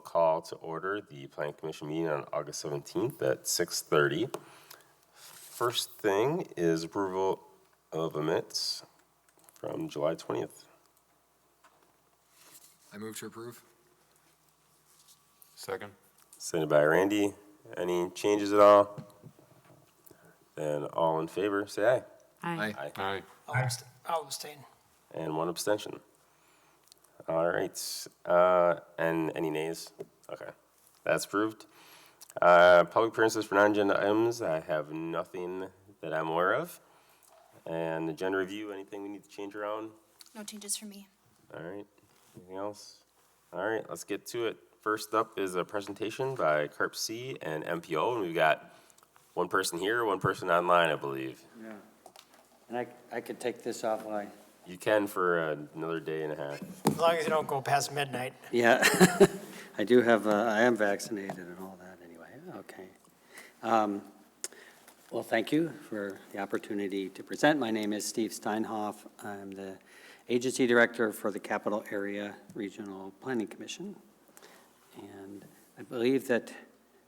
call to order the Planning Commission meeting on August 17th at 6:30. First thing is approval of the minutes from July 20th. I move to approve. Second. Sent by Randy. Any changes at all? Then all in favor, say aye. Aye. Aye. I'll abstain. And one abstention. All right. And any nays? Okay. That's approved. Public appearances for non-agenda items, I have nothing that I'm aware of. And agenda review, anything we need to change around? No changes for me. All right. Anything else? All right, let's get to it. First up is a presentation by Carp C and MPO, and we've got one person here, one person online, I believe. Yeah, and I could take this offline. You can for another day and a half. As long as you don't go past midnight. Yeah, I do have, I am vaccinated and all that anyway, okay. Well, thank you for the opportunity to present. My name is Steve Steinhoff. I'm the Agency Director for the Capital Area Regional Planning Commission. And I believe that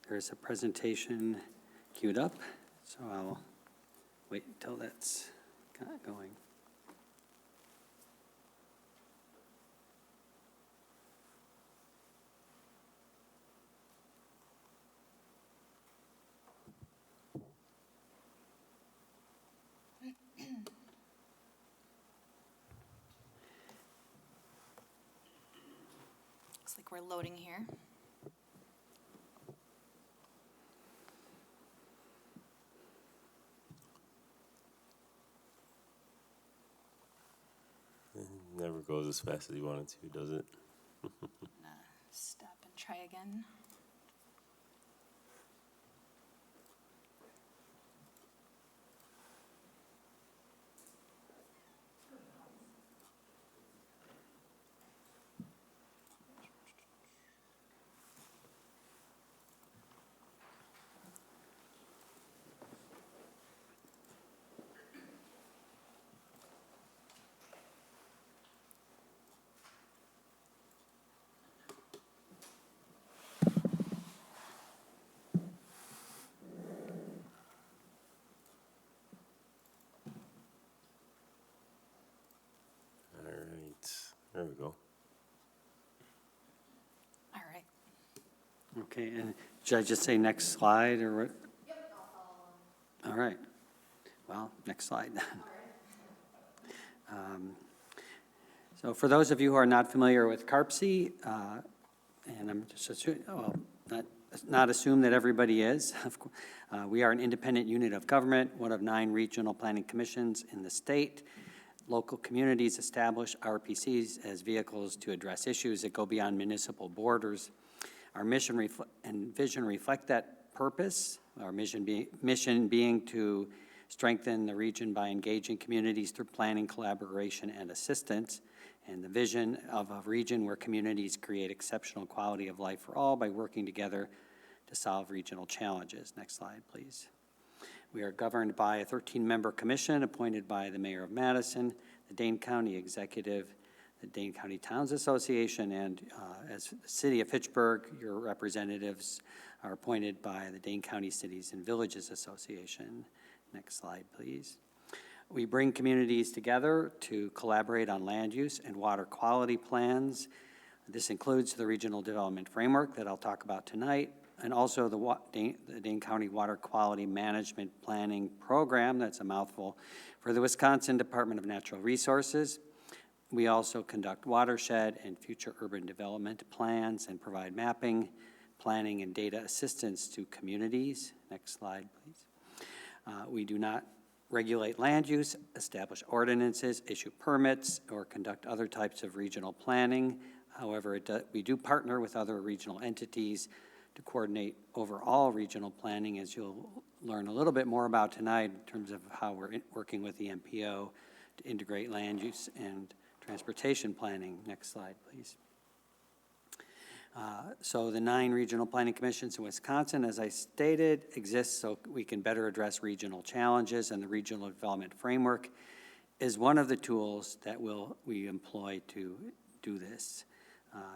there's a presentation queued up, so I'll wait until that's going. Looks like we're loading here. Never goes as fast as you want it to, does it? Stop and try again. All right, there we go. All right. Okay, and should I just say next slide or what? Yep, I'll follow. All right, well, next slide. So for those of you who are not familiar with CARPC, and I'm just not assume that everybody is. We are an independent unit of government, one of 9 regional planning commissions in the state. Local communities establish RPCs as vehicles to address issues that go beyond municipal borders. Our mission and vision reflect that purpose. Our mission being to strengthen the region by engaging communities through planning, collaboration, and assistance. And the vision of a region where communities create exceptional quality of life for all by working together to solve regional challenges. Next slide, please. We are governed by a 13-member commission appointed by the Mayor of Madison, the Dane County Executive, the Dane County Towns Association, and as the City of Fitchburg, your representatives are appointed by the Dane County Cities and Villages Association. Next slide, please. We bring communities together to collaborate on land use and water quality plans. This includes the Regional Development Framework that I'll talk about tonight, and also the Dane County Water Quality Management Planning Program, that's a mouthful, for the Wisconsin Department of Natural Resources. We also conduct watershed and future urban development plans and provide mapping, planning, and data assistance to communities. Next slide, please. We do not regulate land use, establish ordinances, issue permits, or conduct other types of regional planning. However, we do partner with other regional entities to coordinate overall regional planning, as you'll learn a little bit more about tonight in terms of how we're working with the MPO to integrate land use and transportation planning. Next slide, please. So the 9 regional planning commissions in Wisconsin, as I stated, exist so we can better address regional challenges, and the Regional Development Framework is one of the tools that we employ to do this.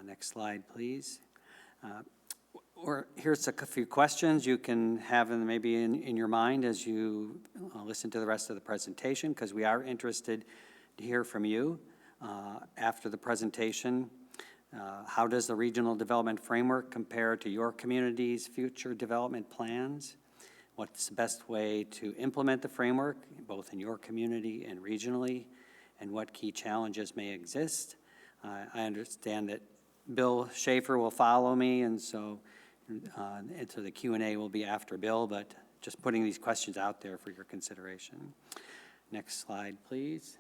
Next slide, please. Or here's a few questions you can have maybe in your mind as you listen to the rest of the presentation, because we are interested to hear from you after the presentation. How does the Regional Development Framework compare to your community's future development plans? What's the best way to implement the framework, both in your community and regionally, and what key challenges may exist? I understand that Bill Schaefer will follow me, and so the Q&A will be after Bill, but just putting these questions out there for your consideration. Next slide, please.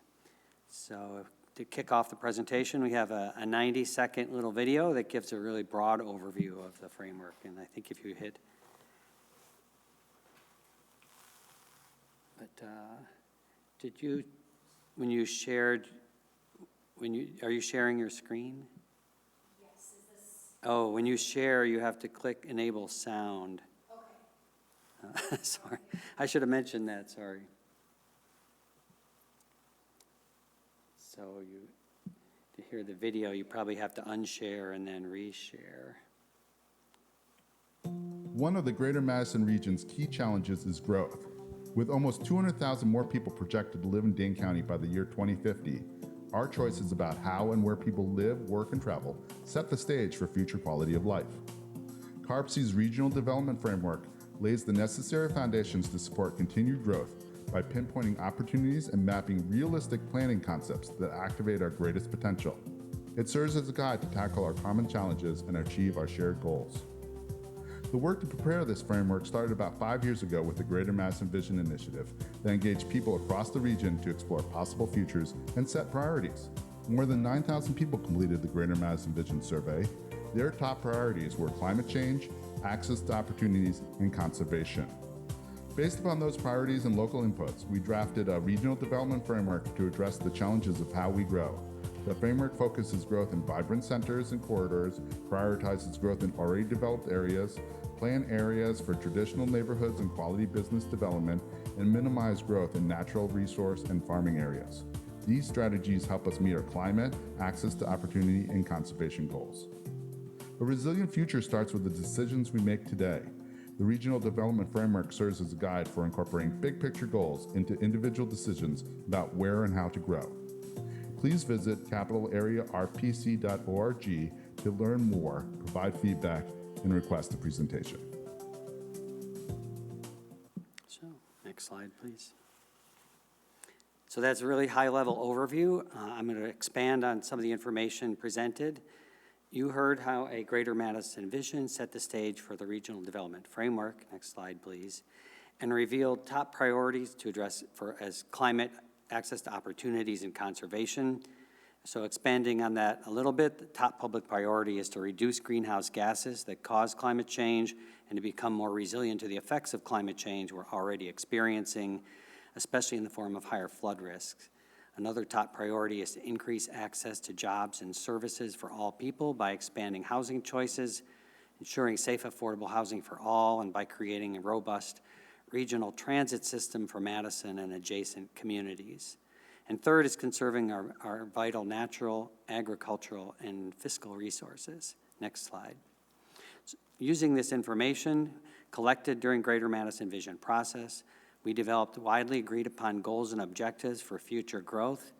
So to kick off the presentation, we have a 90-second little video that gives a really broad overview of the framework, and I think if you hit, but did you, when you shared, are you sharing your screen? Yes, is this? Oh, when you share, you have to click enable sound. Okay. Sorry, I should have mentioned that, sorry. So to hear the video, you probably have to unshare and then reshare. One of the Greater Madison region's key challenges is growth. With almost 200,000 more people projected to live in Dane County by the year 2050, our choices about how and where people live, work, and travel set the stage for future quality of life. CARPC's Regional Development Framework lays the necessary foundations to support continued growth by pinpointing opportunities and mapping realistic planning concepts that activate our greatest potential. It serves as a guide to tackle our common challenges and achieve our shared goals. The work to prepare this framework started about 5 years ago with the Greater Madison Vision Initiative that engaged people across the region to explore possible futures and set priorities. More than 9,000 people completed the Greater Madison Vision Survey. Their top priorities were climate change, access to opportunities, and conservation. Based upon those priorities and local inputs, we drafted a regional development framework to address the challenges of how we grow. The framework focuses growth in vibrant centers and corridors, prioritizes growth in already developed areas, plan areas for traditional neighborhoods and quality business development, and minimize growth in natural resource and farming areas. These strategies help us meet our climate, access to opportunity, and conservation goals. A resilient future starts with the decisions we make today. The Regional Development Framework serves as a guide for incorporating big picture goals into individual decisions about where and how to grow. Please visit capitalarearpc.org to learn more, provide feedback, and request a presentation. So, next slide, please. So that's a really high-level overview. I'm going to expand on some of the information presented. You heard how a Greater Madison vision set the stage for the Regional Development Framework. Next slide, please. And revealed top priorities to address as climate, access to opportunities, and conservation. So expanding on that a little bit, the top public priority is to reduce greenhouse gases that cause climate change and to become more resilient to the effects of climate change we're already experiencing, especially in the form of higher flood risks. Another top priority is to increase access to jobs and services for all people by expanding housing choices, ensuring safe, affordable housing for all, and by creating a robust regional transit system for Madison and adjacent communities. And third is conserving our vital natural, agricultural, and fiscal resources. Next slide. So, using this information collected during Greater Madison Vision process, we developed widely agreed upon goals and objectives for future growth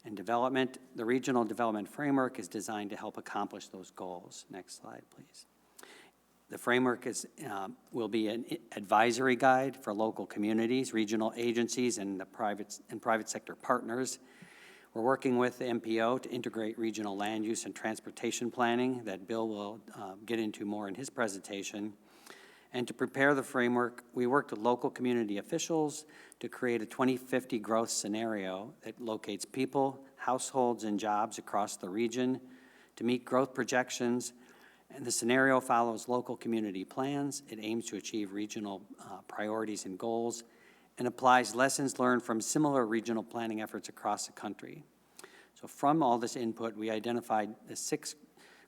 and development. The Regional Development Framework is designed to help accomplish those goals. Next slide, please. The framework will be an advisory guide for local communities, regional agencies, and private sector partners. We're working with the MPO to integrate regional land use and transportation planning that Bill will get into more in his presentation. And to prepare the framework, we worked with local community officials to create a 2050 growth scenario that locates people, households, and jobs across the region to meet growth projections. And the scenario follows local community plans. It aims to achieve regional priorities and goals and applies lessons learned from similar regional planning efforts across the country. So from all this input, we identified the 6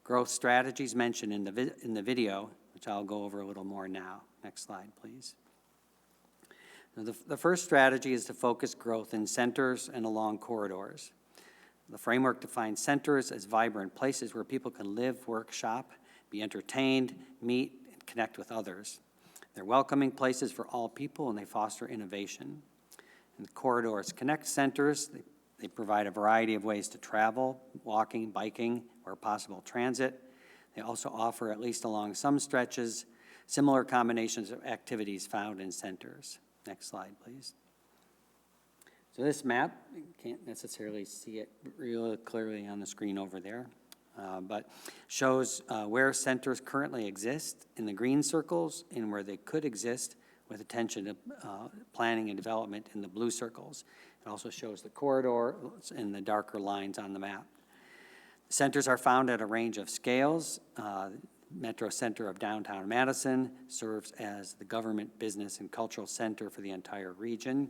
growth strategies mentioned in the video, which I'll go over a little more now. Next slide, please. Now, the first strategy is to focus growth in centers and along corridors. The framework defines centers as vibrant places where people can live, work, shop, be entertained, meet, and connect with others. They're welcoming places for all people, and they foster innovation. And the corridors connect centers. They provide a variety of ways to travel, walking, biking, or possible transit. They also offer, at least along some stretches, similar combinations of activities found in centers. Next slide, please. So this map, you can't necessarily see it real clearly on the screen over there, but shows where centers currently exist in the green circles and where they could exist with attention to planning and development in the blue circles. It also shows the corridors in the darker lines on the map. Centers are found at a range of scales. Metro Center of downtown Madison serves as the government, business, and cultural center for the entire region.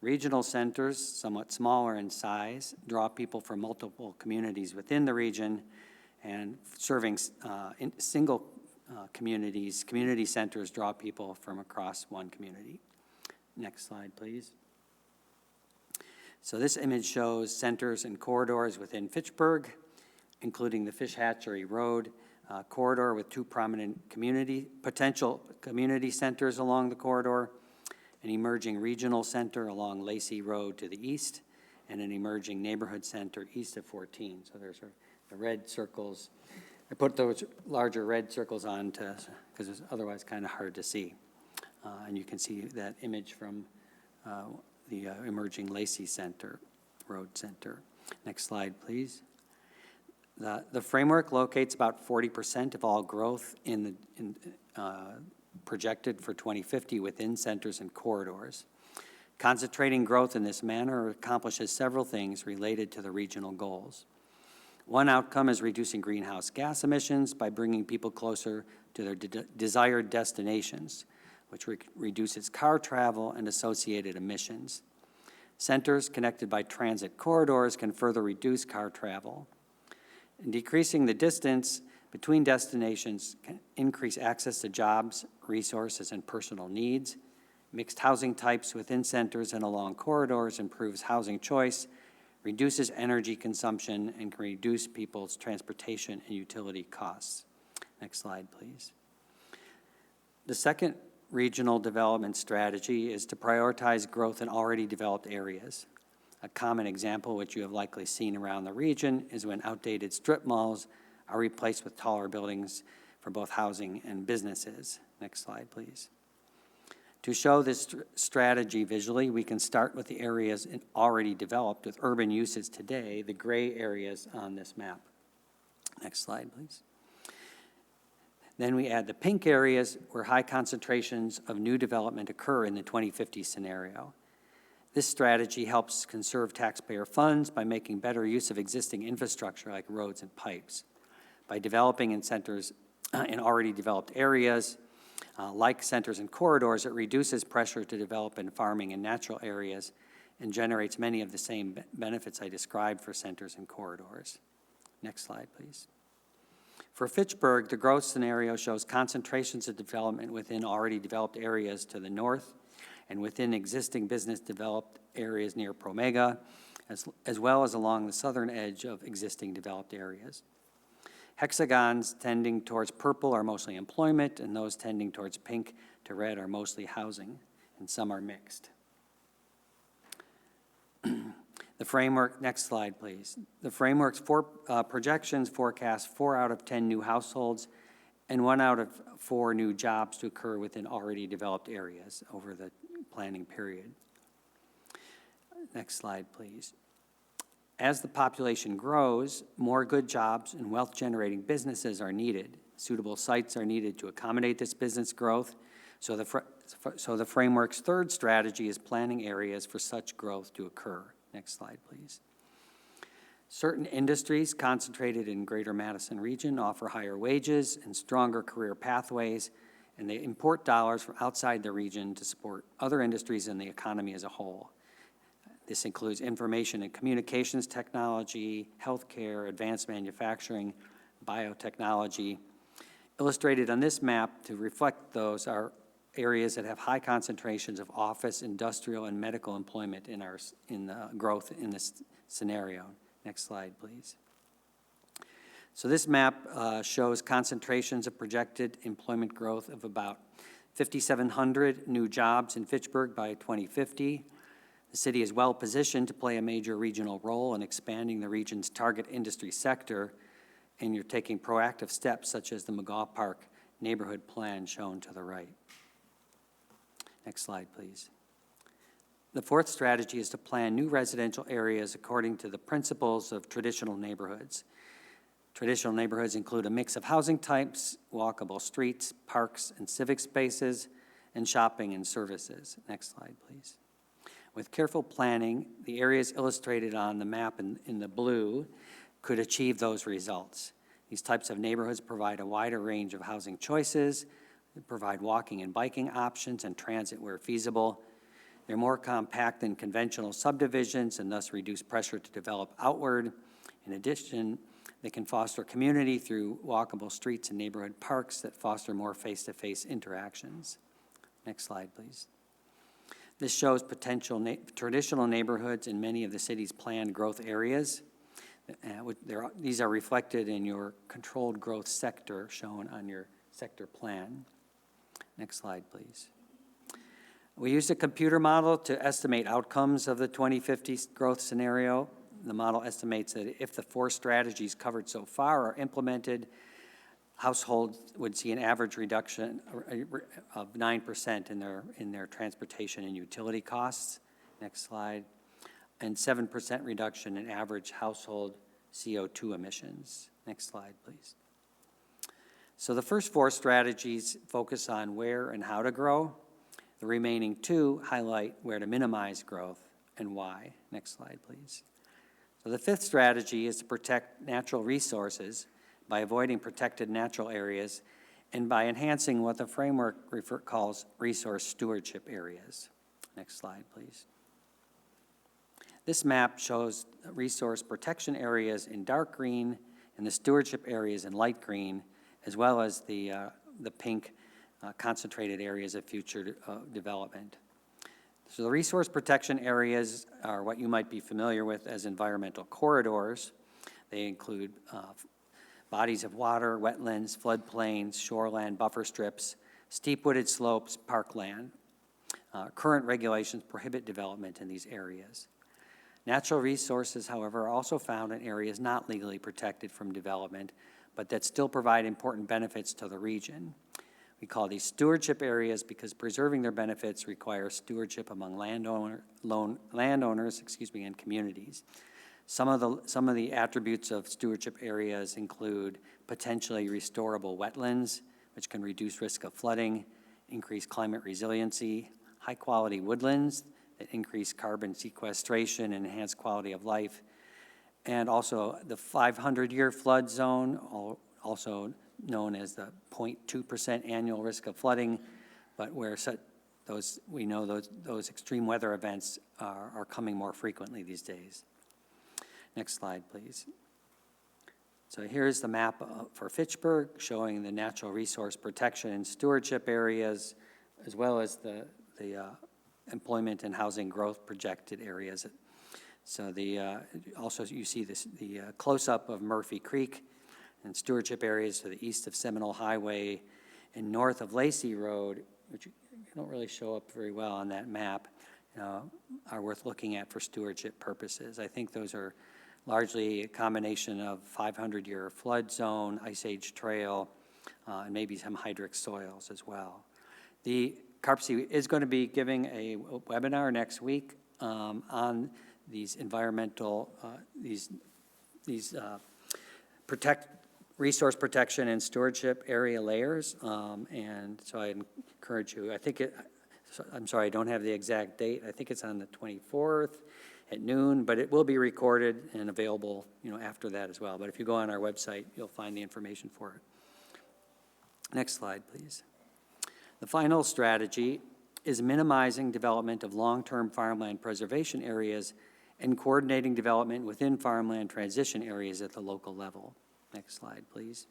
Regional centers, somewhat smaller in size, draw people from multiple communities within the region, and serving single communities. Community centers draw people from across one community. Next slide, please. So this image shows centers and corridors within Fitchburg, including the Fish Hatchery Road corridor with two prominent potential community centers along the corridor, an emerging regional center along Lacey Road to the east, and an emerging neighborhood center east of 14. So there's the red circles. I put those larger red circles on because it's otherwise kind of hard to see. And you can see that image from the emerging Lacey Center, Road Center. Next slide, please. The framework locates about 40% of all growth projected for 2050 within centers and corridors. Concentrating growth in this manner accomplishes several things related to the regional goals. One outcome is reducing greenhouse gas emissions by bringing people closer to their desired destinations, which reduces car travel and associated emissions. Centers connected by transit corridors can further reduce car travel. And decreasing the distance between destinations can increase access to jobs, resources, and personal needs. Mixed housing types within centers and along corridors improves housing choice, reduces energy consumption, and can reduce people's transportation and utility costs. Next slide, please. The second regional development strategy is to prioritize growth in already developed areas. A common example, which you have likely seen around the region, is when outdated strip malls are replaced with taller buildings for both housing and businesses. Next slide, please. To show this strategy visually, we can start with the areas already developed with urban uses today, the gray areas on this map. Next slide, please. Then we add the pink areas where high concentrations of new development occur in the 2050 scenario. This strategy helps conserve taxpayer funds by making better use of existing infrastructure like roads and pipes. By developing in centers in already developed areas, like centers and corridors, it reduces pressure to develop in farming and natural areas and generates many of the same benefits I described for centers and corridors. Next slide, please. For Fitchburg, the growth scenario shows concentrations of development within already developed areas to the north and within existing business developed areas near Promega, as well as along the southern edge of existing developed areas. Hexagons tending towards purple are mostly employment, and those tending towards pink to red are mostly housing, and some are mixed. The framework, next slide, please. The framework's projections forecast 4 out of 10 new households and 1 out of 4 new jobs to occur within already developed areas over the planning period. Next slide, please. As the population grows, more good jobs and wealth-generating businesses are needed. Suitable sites are needed to accommodate this business growth, so the framework's third strategy is planning areas for such growth to occur. Next slide, please. Certain industries concentrated in Greater Madison region offer higher wages and stronger career pathways, and they import dollars from outside the region to support other industries in the economy as a whole. This includes information and communications technology, healthcare, advanced manufacturing, biotechnology. Illustrated on this map to reflect those are areas that have high concentrations of office, industrial, and medical employment in the growth in this scenario. Next slide, please. So this map shows concentrations of projected employment growth of about 5,700 new jobs in Fitchburg by 2050. The city is well positioned to play a major regional role in expanding the region's target industry sector, and you're taking proactive steps such as the McGaw Park neighborhood plan shown to the right. Next slide, please. The fourth strategy is to plan new residential areas according to the principles of traditional neighborhoods. Traditional neighborhoods include a mix of housing types, walkable streets, parks and civic spaces, and shopping and services. Next slide, please. With careful planning, the areas illustrated on the map in the blue could achieve those results. These types of neighborhoods provide a wider range of housing choices, provide walking and biking options and transit where feasible. They're more compact than conventional subdivisions and thus reduce pressure to develop outward. In addition, they can foster community through walkable streets and neighborhood parks that foster more face-to-face interactions. Next slide, please. This shows potential traditional neighborhoods in many of the city's planned growth areas. These are reflected in your controlled growth sector shown on your sector plan. Next slide, please. We used a computer model to estimate outcomes of the 2050 growth scenario. The model estimates that if the four strategies covered so far are implemented, households would see an average reduction of 9% in their transportation and utility costs. Next slide. And 7% reduction in average household CO2 emissions. Next slide, please. So the first four strategies focus on where and how to grow. The remaining two highlight where to minimize growth and why. Next slide, please. So the fifth strategy is to protect natural resources by avoiding protected natural areas and by enhancing what the framework calls resource stewardship areas. Next slide, please. This map shows resource protection areas in dark green and the stewardship areas in light green, as well as the pink concentrated areas of future development. So the resource protection areas are what you might be familiar with as environmental corridors. They include bodies of water, wetlands, floodplains, shoreland, buffer strips, steep wooded slopes, parkland. Current regulations prohibit development in these areas. Natural resources, however, are also found in areas not legally protected from development, but that still provide important benefits to the region. We call these stewardship areas because preserving their benefits requires stewardship among landowners, and communities. Some of the attributes of stewardship areas include potentially restorable wetlands, which can reduce risk of flooding, increase climate resiliency, high-quality woodlands that increase carbon sequestration and enhance quality of life, and also the 500-year flood zone, also known as the 0.2% annual risk of flooding, but where we know those extreme weather events are coming more frequently these days. Next slide, please. So here's the map for Fitchburg showing the natural resource protection and stewardship areas, as well as the employment and housing growth projected areas. So also you see the close-up of Murphy Creek and stewardship areas to the east of Seminole Highway and north of Lacey Road, which don't really show up very well on that map, are worth looking at for stewardship purposes. I think those are largely a combination of 500-year flood zone, ice age trail, and maybe some hydric soils as well. The CARPC is going to be giving a webinar next week on these environmental, resource protection and stewardship area layers, and so I encourage you. I'm sorry, I don't have the exact date. I think it's on the 24th at noon, but it will be recorded and available, after that as well. But if you go on our website, you'll find the information for it. Next slide, please. The final strategy is minimizing development of long-term farmland preservation areas and coordinating development within farmland transition areas at the local level. Next slide, please.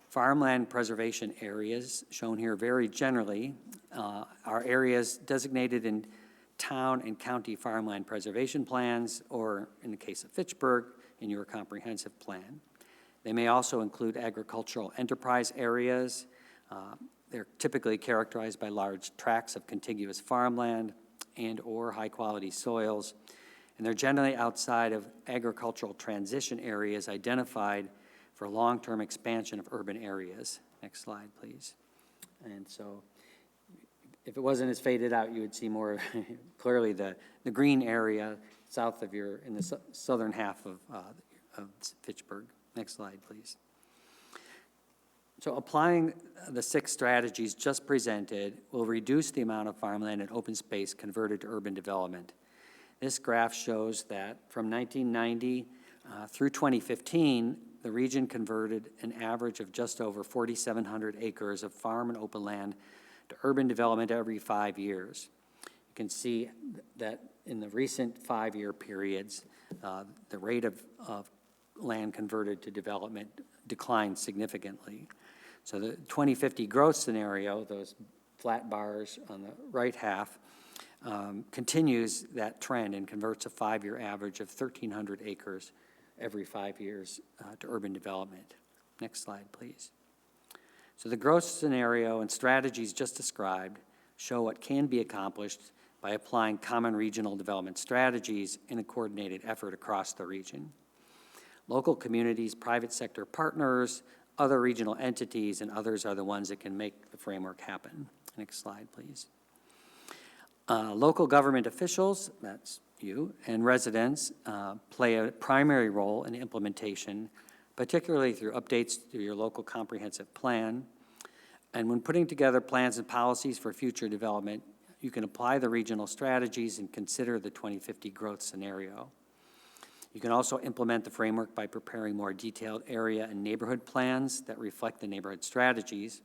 Farmland preservation areas, shown here very generally, are areas designated in town and county farmland preservation plans, or in the case of Fitchburg, in your comprehensive plan. They may also include agricultural enterprise areas. They're typically characterized by large tracts of contiguous farmland and/or high-quality soils, and they're generally outside of agricultural transition areas identified for long-term expansion of urban areas. Next slide, please. And so if it wasn't as faded out, you would see more clearly the green area south of in the southern half of Fitchburg. Next slide, please. So applying the 6 strategies just presented will reduce the amount of farmland and open space converted to urban development. This graph shows that from 1990 through 2015, the region converted an average of just over 4,700 acres of farm and open land to urban development every 5 years. You can see that in the recent 5-year periods, the rate of land converted to development declined significantly. So the 2050 growth scenario, those flat bars on the right half, continues that trend and converts a 5-year average of 1,300 acres every 5 years to urban development. Next slide, please. So the growth scenario and strategies just described show what can be accomplished by applying common regional development strategies in a coordinated effort across the region. Local communities, private sector partners, other regional entities, and others are the ones that can make the framework happen. Next slide, please. Local government officials, that's you, and residents play a primary role in implementation, particularly through updates to your local comprehensive plan. And when putting together plans and policies for future development, you can apply the regional strategies and consider the 2050 growth scenario. You can also implement the framework by preparing more detailed area and neighborhood plans that reflect the neighborhood strategies.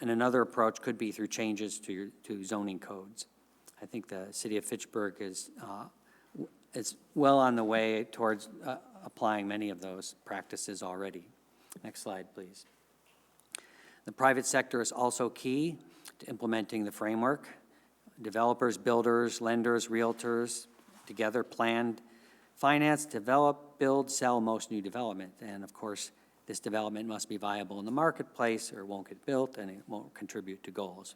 And another approach could be through changes to zoning codes. I think the city of Fitchburg is well on the way towards applying many of those practices already. Next slide, please. The private sector is also key to implementing the framework. Developers, builders, lenders, realtors together plan, finance, develop, build, sell most new development. And of course, this development must be viable in the marketplace or it won't get built and it won't contribute to goals.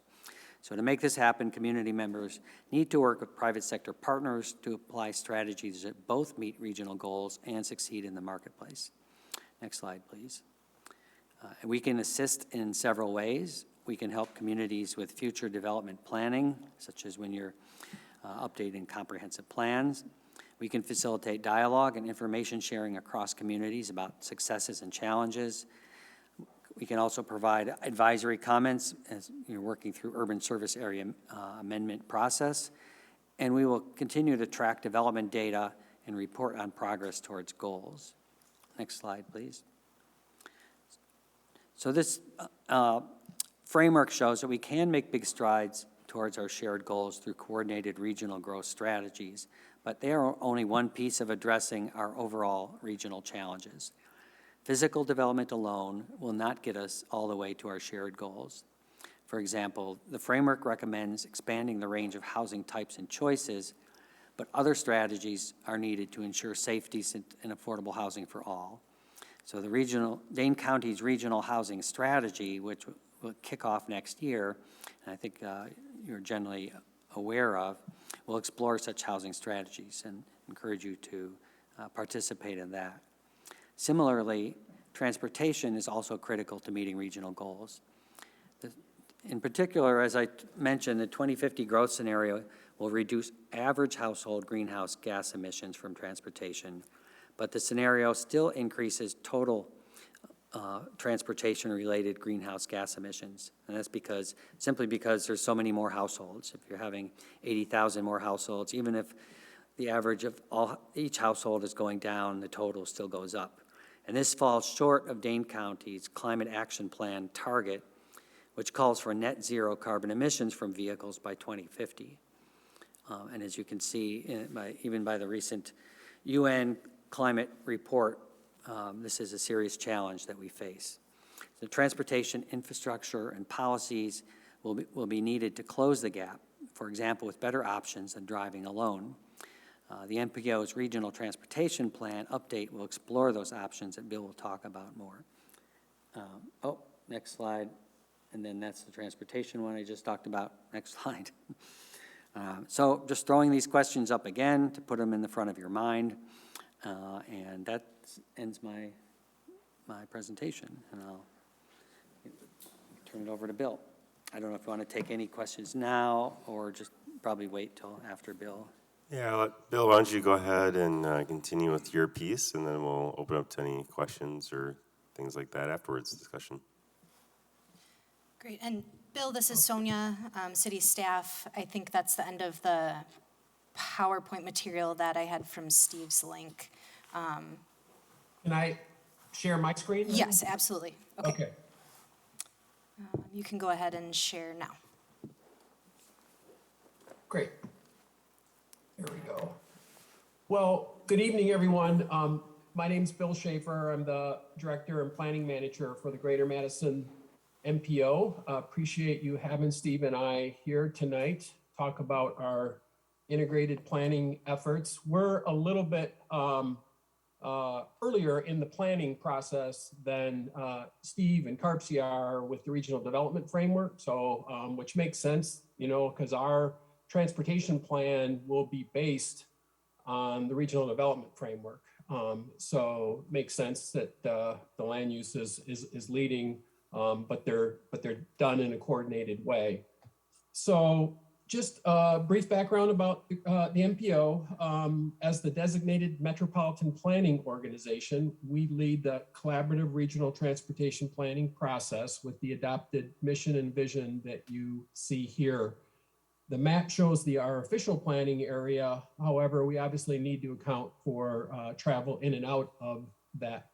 So to make this happen, community members need to work with private sector partners to apply strategies that both meet regional goals and succeed in the marketplace. Next slide, please. We can assist in several ways. We can help communities with future development planning, such as when you're updating comprehensive plans. We can facilitate dialogue and information sharing across communities about successes and challenges. We can also provide advisory comments as you're working through urban service area amendment process. And we will continue to track development data and report on progress towards goals. Next slide, please. So this framework shows that we can make big strides towards our shared goals through coordinated regional growth strategies, but they are only one piece of addressing our overall regional challenges. Physical development alone will not get us all the way to our shared goals. For example, the framework recommends expanding the range of housing types and choices, but other strategies are needed to ensure safety and affordable housing for all. So the Dane County's regional housing strategy, which will kick off next year, and I think you're generally aware of, will explore such housing strategies and encourage you to participate in that. Similarly, transportation is also critical to meeting regional goals. In particular, as I mentioned, the 2050 growth scenario will reduce average household greenhouse gas emissions from transportation, but the scenario still increases total transportation-related greenhouse gas emissions. And that's simply because there's so many more households. If you're having 80,000 more households, even if the average of each household is going down, the total still goes up. And this falls short of Dane County's Climate Action Plan target, which calls for net zero carbon emissions from vehicles by 2050. And as you can see, even by the recent UN climate report, this is a serious challenge that we face. The transportation infrastructure and policies will be needed to close the gap, for example, with better options than driving alone. The MPO's Regional Transportation Plan update will explore those options that Bill will talk about more. Next slide. And then that's the transportation one I just talked about. Next slide. So just throwing these questions up again to put them in the front of your mind. And that ends my presentation. And I'll turn it over to Bill. I don't know if you want to take any questions now or just probably wait till after Bill. Yeah, Bill, why don't you go ahead and continue with your piece, and then we'll open up to any questions or things like that afterwards, discussion. Great. And Bill, this is Sonia, city staff. I think that's the end of the PowerPoint material that I had from Steve's link. Can I share my screen then? Yes, absolutely. Okay. You can go ahead and share now. Great. There we go. Well, good evening, everyone. My name's Bill Schaefer. I'm the Director and Planning Manager for the Greater Madison MPO. Appreciate you having Steve and I here tonight, talk about our integrated planning efforts. We're a little bit earlier in the planning process than Steve and Carpsey are with the regional development framework. So, which makes sense, you know, because our transportation plan will be based on the regional development framework. So makes sense that the land use is leading, but they're done in a coordinated way. So just a brief background about the MPO. As the designated metropolitan planning organization, we lead the collaborative regional transportation planning process with the adopted mission and vision that you see here. The map shows our official planning area. However, we obviously need to account for travel in and out of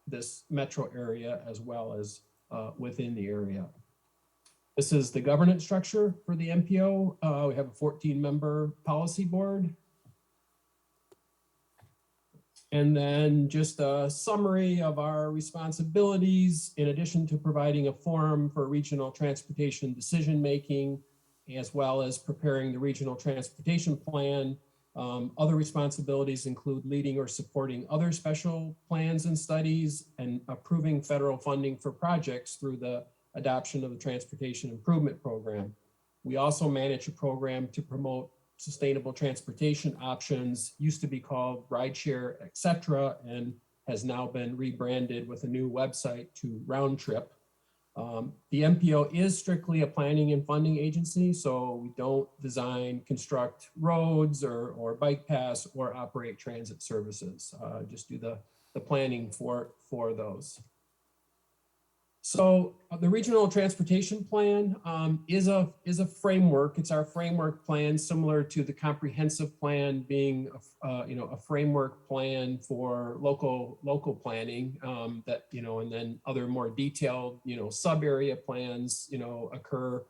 this metro area as well as within the area. This is the governance structure for the MPO. We have a 14-member policy board. And then just a summary of our responsibilities, in addition to providing a forum for regional transportation decision-making, as well as preparing the regional transportation plan. Other responsibilities include leading or supporting other special plans and studies and approving federal funding for projects through the adoption of the Transportation Improvement Program. We also manage a program to promote sustainable transportation options, used to be called Rideshare, etc., and has now been rebranded with a new website to Roundtrip. The MPO is strictly a planning and funding agency, so we don't design, construct roads or bike paths or operate transit services. Just do the planning for those. So the regional transportation plan is a framework. It's our framework plan, similar to the comprehensive plan being a framework plan for local planning that and then other more detailed sub area plans occur.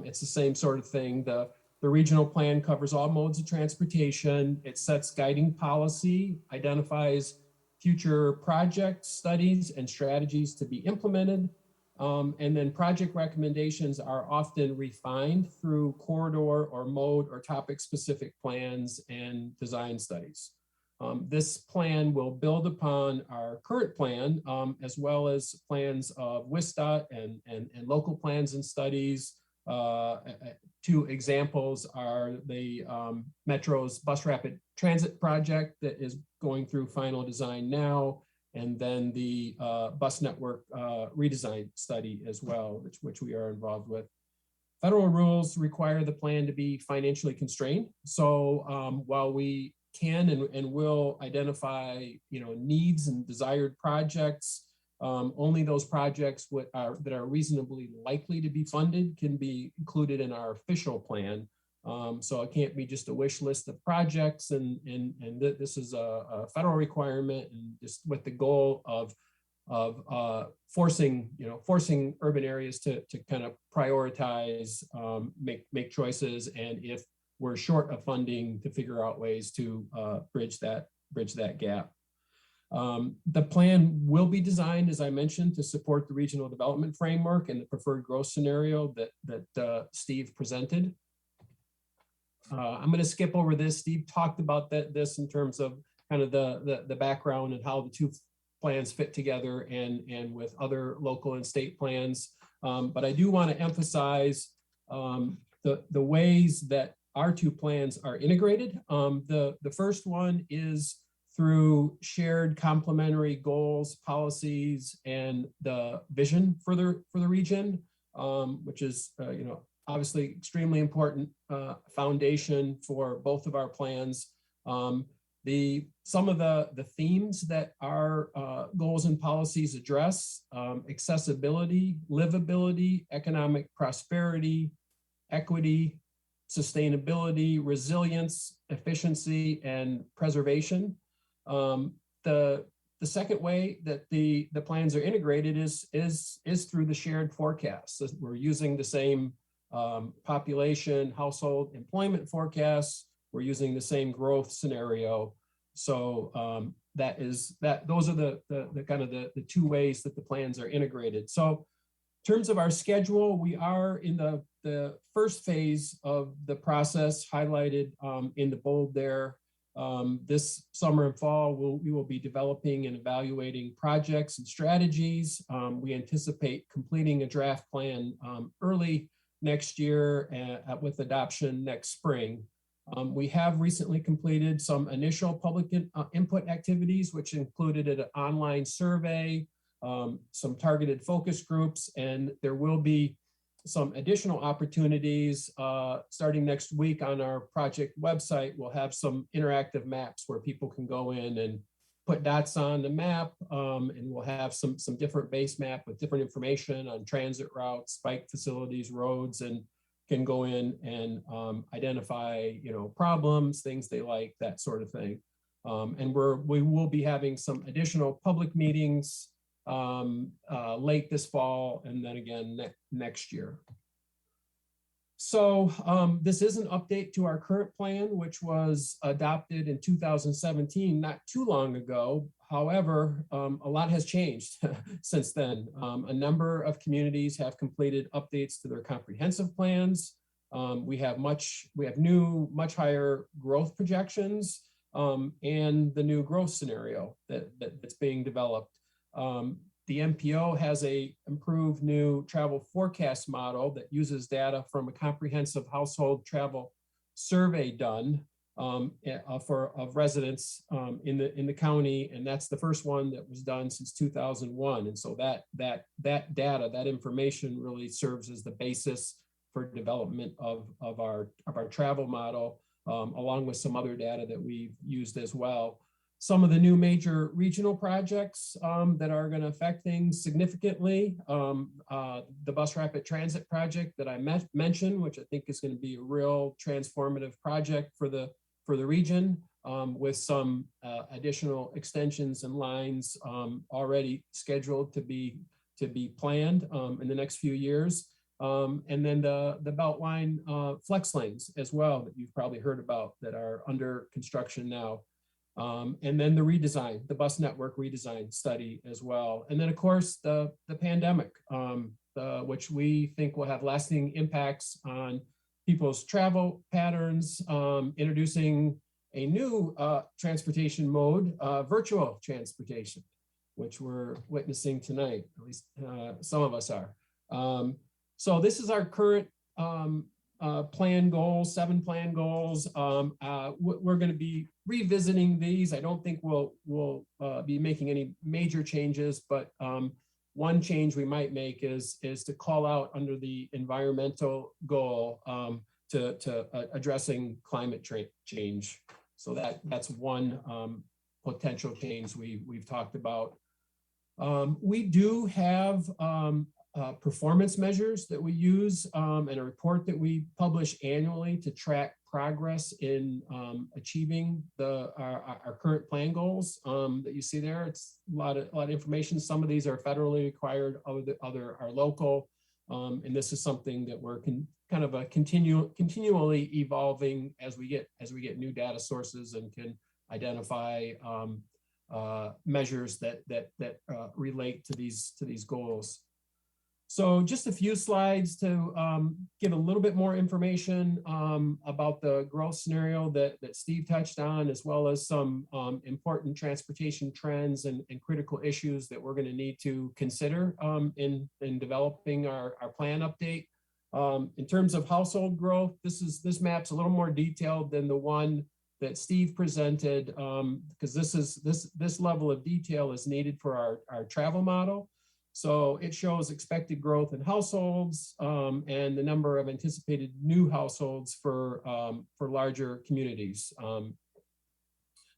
It's the same sort of thing. The regional plan covers all modes of transportation. It sets guiding policy, identifies future project studies and strategies to be implemented. And then project recommendations are often refined through corridor or mode or topic specific plans and design studies. This plan will build upon our current plan, as well as plans of WISDOT and local plans and studies. Two examples are the Metro's Bus Rapid Transit project that is going through final design now, and then the bus network redesign study as well, which we are involved with. Federal rules require the plan to be financially constrained. So while we can and will identify needs and desired projects, only those projects that are reasonably likely to be funded can be included in our official plan. So it can't be just a wish list of projects, and this is a federal requirement, and just with the goal of forcing urban areas to kind of prioritize, make choices, and if we're short of funding, to figure out ways to bridge that gap. The plan will be designed, as I mentioned, to support the regional development framework and the preferred growth scenario that Steve presented. I'm going to skip over this. Steve talked about this in terms of kind of the background and how the two plans fit together and with other local and state plans. But I do want to emphasize the ways that our two plans are integrated. The first one is through shared complementary goals, policies, and the vision for the region, which is obviously extremely important foundation for both of our plans. Some of the themes that our goals and policies address: accessibility, livability, economic prosperity, equity, sustainability, resilience, efficiency, and preservation. The second way that the plans are integrated is through the shared forecasts. So we're using the same population, household employment forecasts. We're using the same growth scenario. So those are the kind of the two ways that the plans are integrated. So in terms of our schedule, we are in the first phase of the process highlighted in the bold there. This summer and fall, we will be developing and evaluating projects and strategies. We anticipate completing a draft plan early next year with adoption next spring. We have recently completed some initial public input activities, which included an online survey, some targeted focus groups, and there will be some additional opportunities starting next week on our project website. We'll have some interactive maps where people can go in and put dots on the map, and we'll have some different base map with different information on transit routes, bike facilities, roads, and can go in and identify problems, things they like, that sort of thing. And we will be having some additional public meetings late this fall and then again next year. So this is an update to our current plan, which was adopted in 2017, not too long ago. However, a lot has changed since then. A number of communities have completed updates to their comprehensive plans. We have new, much higher growth projections and the new growth scenario that's being developed. The MPO has a improved new travel forecast model that uses data from a comprehensive household travel survey done of residents in the county, and that's the first one that was done since 2001. And so that data, that information, really serves as the basis for development of our travel model, along with some other data that we've used as well. Some of the new major regional projects that are going to affect things significantly, the bus rapid transit project that I mentioned, which I think is going to be a real transformative project for the region, with some additional extensions and lines already scheduled to be planned in the next few years. And then the Beltline flex lanes as well that you've probably heard about that are under construction now. And then the redesign, the bus network redesign study as well. And then of course the pandemic, which we think will have lasting impacts on people's travel patterns, introducing a new transportation mode, virtual transportation, which we're witnessing tonight, at least some of us are. So this is our current plan goals, 7 plan goals. We're going to be revisiting these. I don't think we'll be making any major changes, but one change we might make is to call out under the environmental goal to addressing climate change. So that's one potential change we've talked about. We do have performance measures that we use and a report that we publish annually to track progress in achieving our current plan goals that you see there. It's a lot of information. Some of these are federally required, other are local, and this is something that we're kind of continually evolving as we get new data sources and can identify measures that relate to these goals. So just a few slides to give a little bit more information about the growth scenario that Steve touched on, as well as some important transportation trends and critical issues that we're going to need to consider in developing our plan update. In terms of household growth, this map's a little more detailed than the one that Steve presented, because this level of detail is needed for our travel model. So it shows expected growth in households and the number of anticipated new households for larger communities. The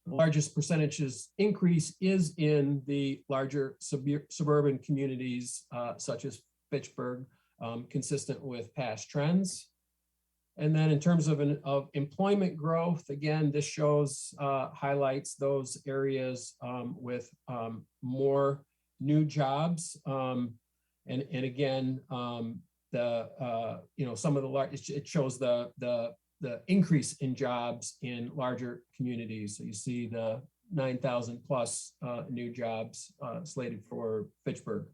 largest percentages increase is in the larger suburban communities, such as Fitchburg, consistent with past trends. And then in terms of employment growth, again, this shows highlights those areas with more new jobs, and again, some of the large, it shows the increase in jobs in larger communities. So you see the 9,000 plus new jobs slated for Fitchburg.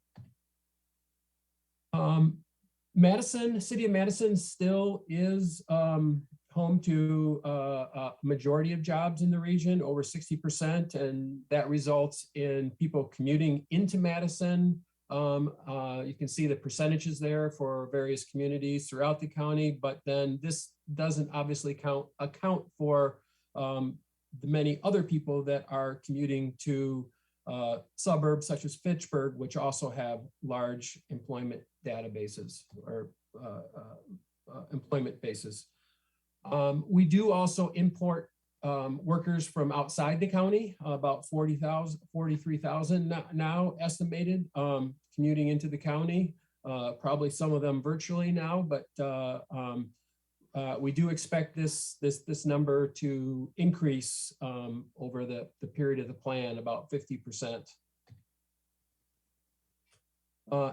Madison, city of Madison still is home to a majority of jobs in the region, over 60%, and that results in people commuting into Madison. You can see the percentages there for various communities throughout the county, but then this doesn't obviously account for the many other people that are commuting to suburbs such as Fitchburg, which also have large employment databases or employment bases. We do also import workers from outside the county, about 43,000 now estimated, commuting into the county, probably some of them virtually now, but we do expect this number to increase over the period of the plan, about 50%.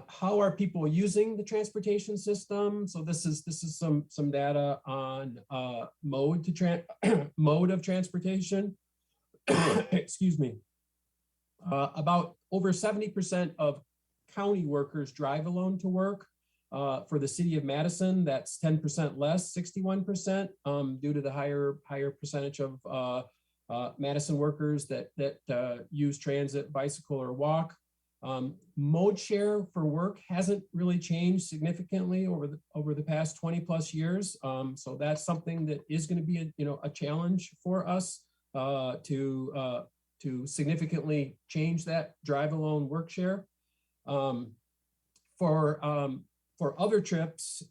How are people using the transportation system? So this is some data on mode of transportation. Excuse me. About over 70% of county workers drive alone to work. For the city of Madison, that's 10% less, 61%, due to the higher percentage of Madison workers that use transit, bicycle, or walk. Mode share for work hasn't really changed significantly over the past 20 plus years. So that's something that is going to be a challenge for us to significantly change that drive alone work share. For other trips,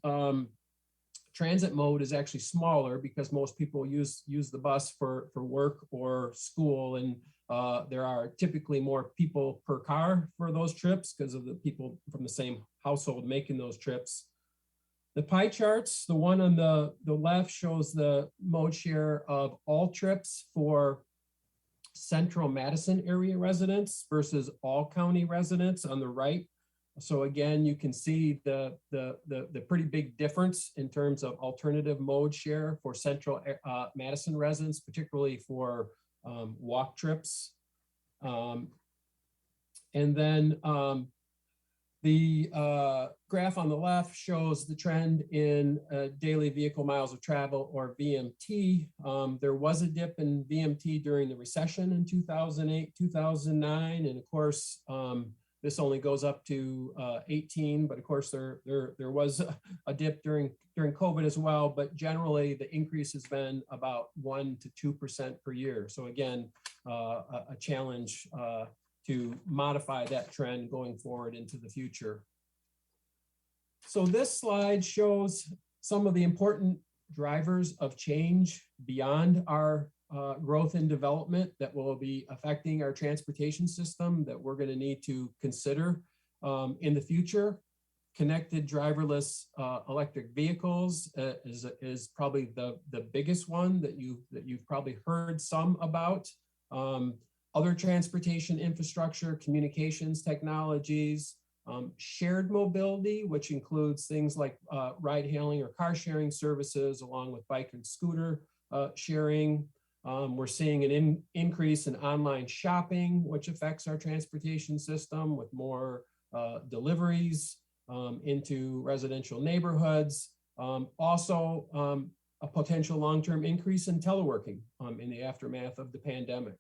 transit mode is actually smaller because most people use the bus for work or school, and there are typically more people per car for those trips because of the people from the same household making those trips. The pie charts, the one on the left shows the mode share of all trips for central Madison area residents versus all county residents on the right. So again, you can see the pretty big difference in terms of alternative mode share for central Madison residents, particularly for walk trips. And then the graph on the left shows the trend in daily vehicle miles of travel, or VMT. There was a dip in VMT during the recession in 2008, 2009, and of course, this only goes up to 18, but of course there was a dip during COVID as well. But generally, the increase has been about 1 to 2% per year. So again, a challenge to modify that trend going forward into the future. So this slide shows some of the important drivers of change beyond our growth and development that will be affecting our transportation system that we're going to need to consider in the future. Connected driverless electric vehicles is probably the biggest one that you've probably heard some about. Other transportation infrastructure, communications technologies, shared mobility, which includes things like ride hailing or car sharing services, along with bike and scooter sharing. We're seeing an increase in online shopping, which affects our transportation system with more deliveries. into residential neighborhoods. Also, a potential long-term increase in teleworking in the aftermath of the pandemic.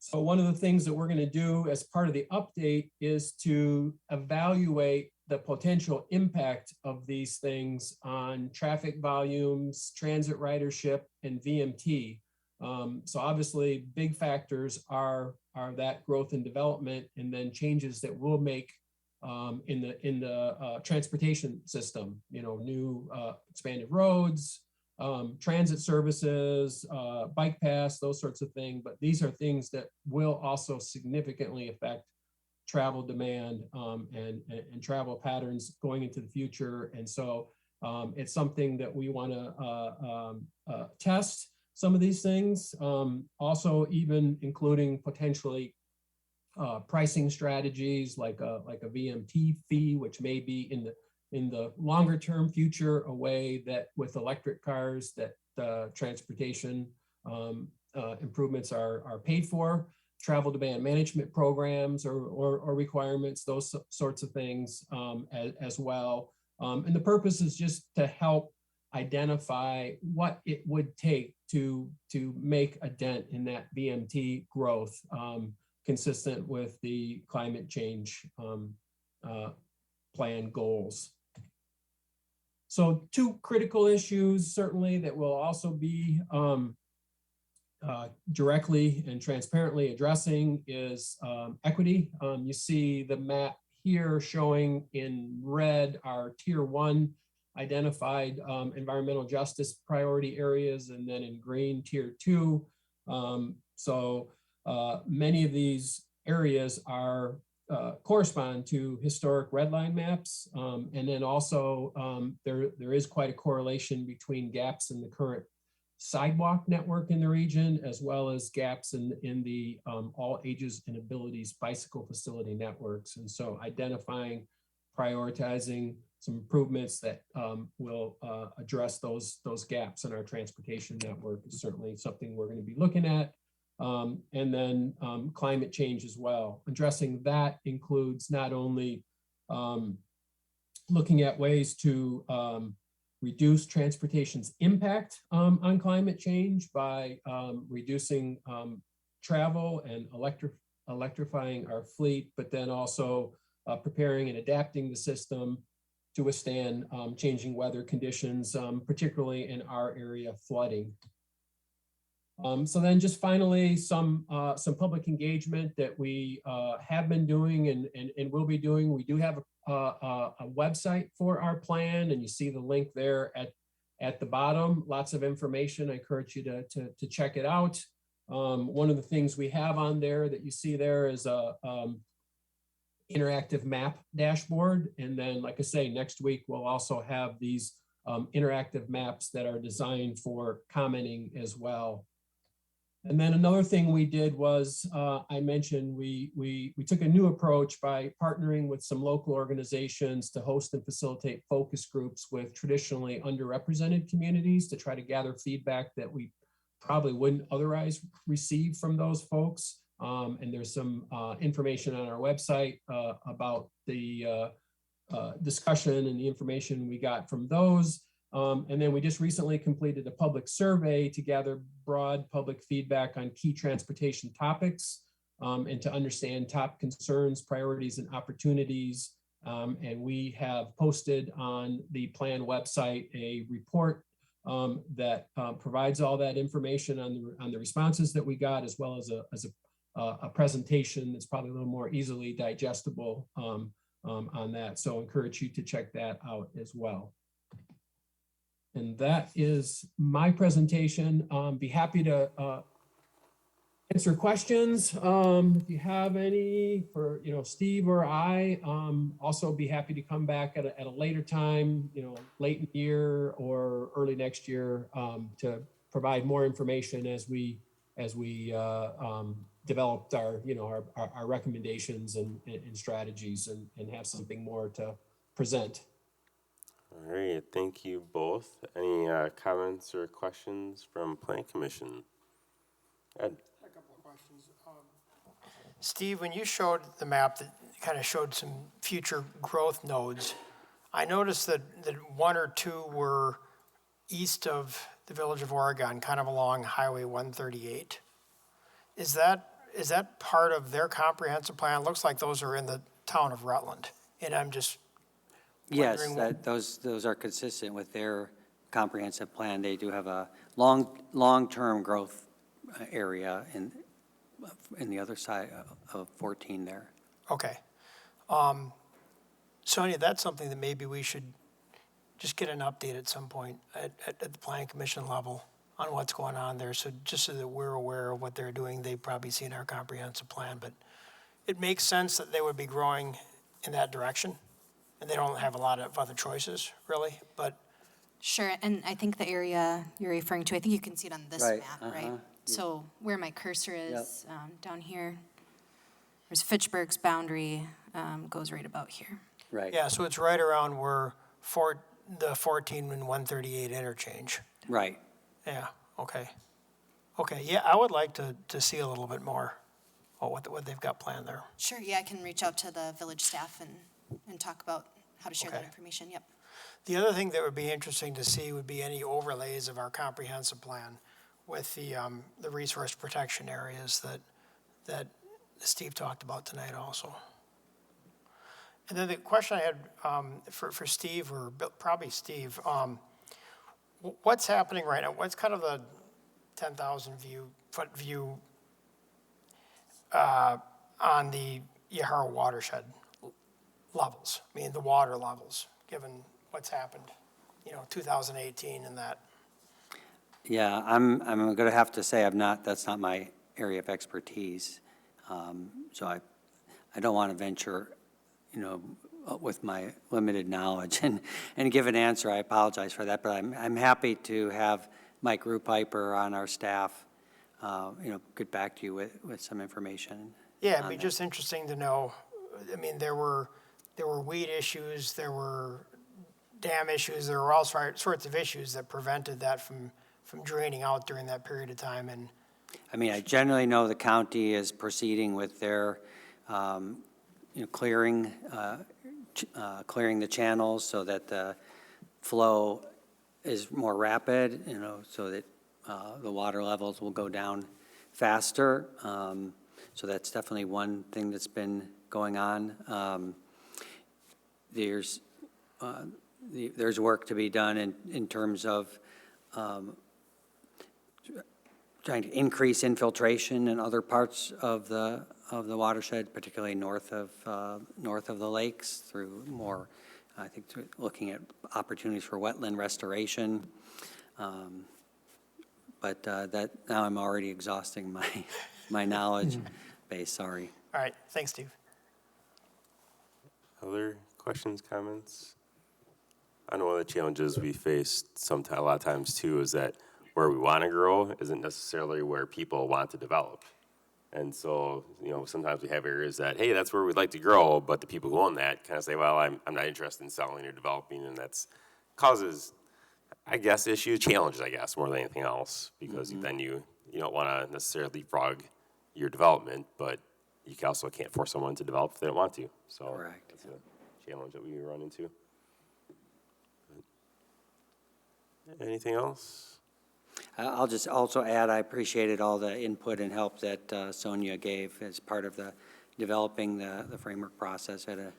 So one of the things that we're going to do as part of the update is to evaluate the potential impact of these things on traffic volumes, transit ridership, and VMT. So obviously, big factors are that growth and development, and then changes that we'll make in the transportation system. You know, new expanded roads, transit services, bike paths, those sorts of things. But these are things that will also significantly affect travel demand and travel patterns going into the future. And so it's something that we want to test some of these things, also even including potentially pricing strategies like a VMT fee, which may be in the longer term future a way that with electric cars that transportation improvements are paid for. Travel demand management programs or requirements, those sorts of things as well. And the purpose is just to help identify what it would take to make a dent in that VMT growth consistent with the climate change plan goals. So two critical issues certainly that will also be directly and transparently addressing is equity. You see the map here showing in red our tier 1 identified environmental justice priority areas, and then in green tier 2. So many of these areas are correspond to historic red line maps, and then also there is quite a correlation between gaps in the current sidewalk network in the region, as well as gaps in the all ages and abilities bicycle facility networks. And so identifying, prioritizing some improvements that will address those gaps in our transportation network is certainly something we're going to be looking at. And then climate change as well. Addressing that includes not only looking at ways to reduce transportation's impact on climate change by reducing travel and electrifying our fleet, but then also preparing and adapting the system to withstand changing weather conditions, particularly in our area, flooding. So then just finally, some public engagement that we have been doing and will be doing. We do have a website for our plan, and you see the link there at the bottom. Lots of information. I encourage you to check it out. One of the things we have on there that you see there is a interactive map dashboard. And then, like I say, next week, we'll also have these interactive maps that are designed for commenting as well. And then another thing we did was, I mentioned we took a new approach by partnering with some local organizations to host and facilitate focus groups with traditionally underrepresented communities to try to gather feedback that we probably wouldn't otherwise receive from those folks. And there's some information on our website about the discussion and the information we got from those. And then we just recently completed a public survey to gather broad public feedback on key transportation topics and to understand top concerns, priorities, and opportunities. And we have posted on the plan website a report that provides all that information on the responses that we got, as well as a presentation that's probably a little more easily digestible on that. So I encourage you to check that out as well. And that is my presentation. Be happy to answer questions if you have any for Steve or I. Also be happy to come back at a later time, late in the year or early next year to provide more information as we developed our recommendations and strategies and have something more to present. All right, thank you both. Any comments or questions from Planning Commission? Ed? A couple of questions. Steve, when you showed the map that kind of showed some future growth nodes. I noticed that one or two were east of the Village of Oregon, kind of along Highway 138. Is that part of their comprehensive plan? It looks like those are in the town of Rutland, and I'm just Yes, wondering those are consistent with their comprehensive plan. They do have a long-term growth area in the other side of 14 there. Okay. Sonia, that's something that maybe we should just get an update at some point at the planning commission level on what's going on there. So just so that we're aware of what they're doing, they've probably seen our comprehensive plan, but it makes sense that they would be growing in that direction. And they don't have a lot of other choices, really, but Sure, and I think the area you're referring to, I think you can see it on this Right, map, right? So where my cursor is, down here, there's Fitchburg's boundary, goes right about here. Right. yeah, so it's right around where the 14 and 138 interchange. Right. Yeah, okay. Okay, yeah, I would like to see a little bit more of what they've got planned there. Sure, yeah, I can reach out to the village staff and talk about how to share that Okay. information, yep. The other thing that would be interesting to see would be any overlays of our comprehensive plan with the resource protection areas that Steve talked about tonight also. And then the question I had for Steve, or probably Steve, what's happening right now? What's kind of the 10,000 foot view on the Yahara watershed levels? I mean, the water levels, given what's happened, 2018 and that. Yeah, I'm going to have to say that's not my area of expertise. So I don't want to venture, with my limited knowledge and give an answer. I apologize for that, but I'm happy to have Mike Rupiper on our staff, get back to you with some information. Yeah, it'd be just interesting to know. I mean, there were weed issues, there were dam issues, there were all sorts of issues that prevented that from draining out during that period of time. And I mean, I generally know the county is proceeding with their, clearing the channels so that the flow is more rapid, so that the water levels will go down faster. So that's definitely one thing that's been going on. There's work to be done in terms of trying to increase infiltration in other parts of the watershed, particularly north of the lakes, through more, I think, looking at opportunities for wetland restoration. But that now I'm already exhausting my knowledge base. Sorry. all right, thanks, Steve. Other questions, comments? I know one of the challenges we face a lot of times too is that where we want to grow isn't necessarily where people want to develop. And so, sometimes we have areas that, hey, that's where we'd like to grow, but the people who own that kind of say, well, I'm not interested in selling or developing, and that's causes, I guess, challenges, I guess, more than anything else, because then you don't want to necessarily leapfrog your development, but you also can't force someone to develop if they don't want to. So Correct. that's a challenge that we run into. Anything else? I'll just also add, I appreciated all the input and help that Sonia gave as part of the developing the framework process. I had a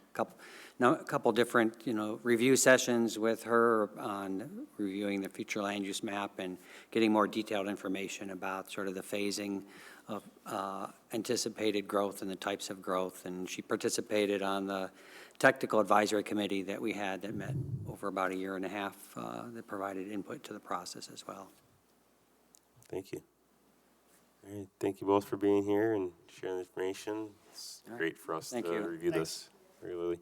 couple different, review sessions with her on reviewing the future land use map and getting more detailed information about sort of the phasing of anticipated growth and the types of growth. And she participated on the technical advisory committee that we had that met over about a year and a half that provided input to the process as well. Thank you. All right, thank you both for being here and sharing the information. It's great for us to review this regularly.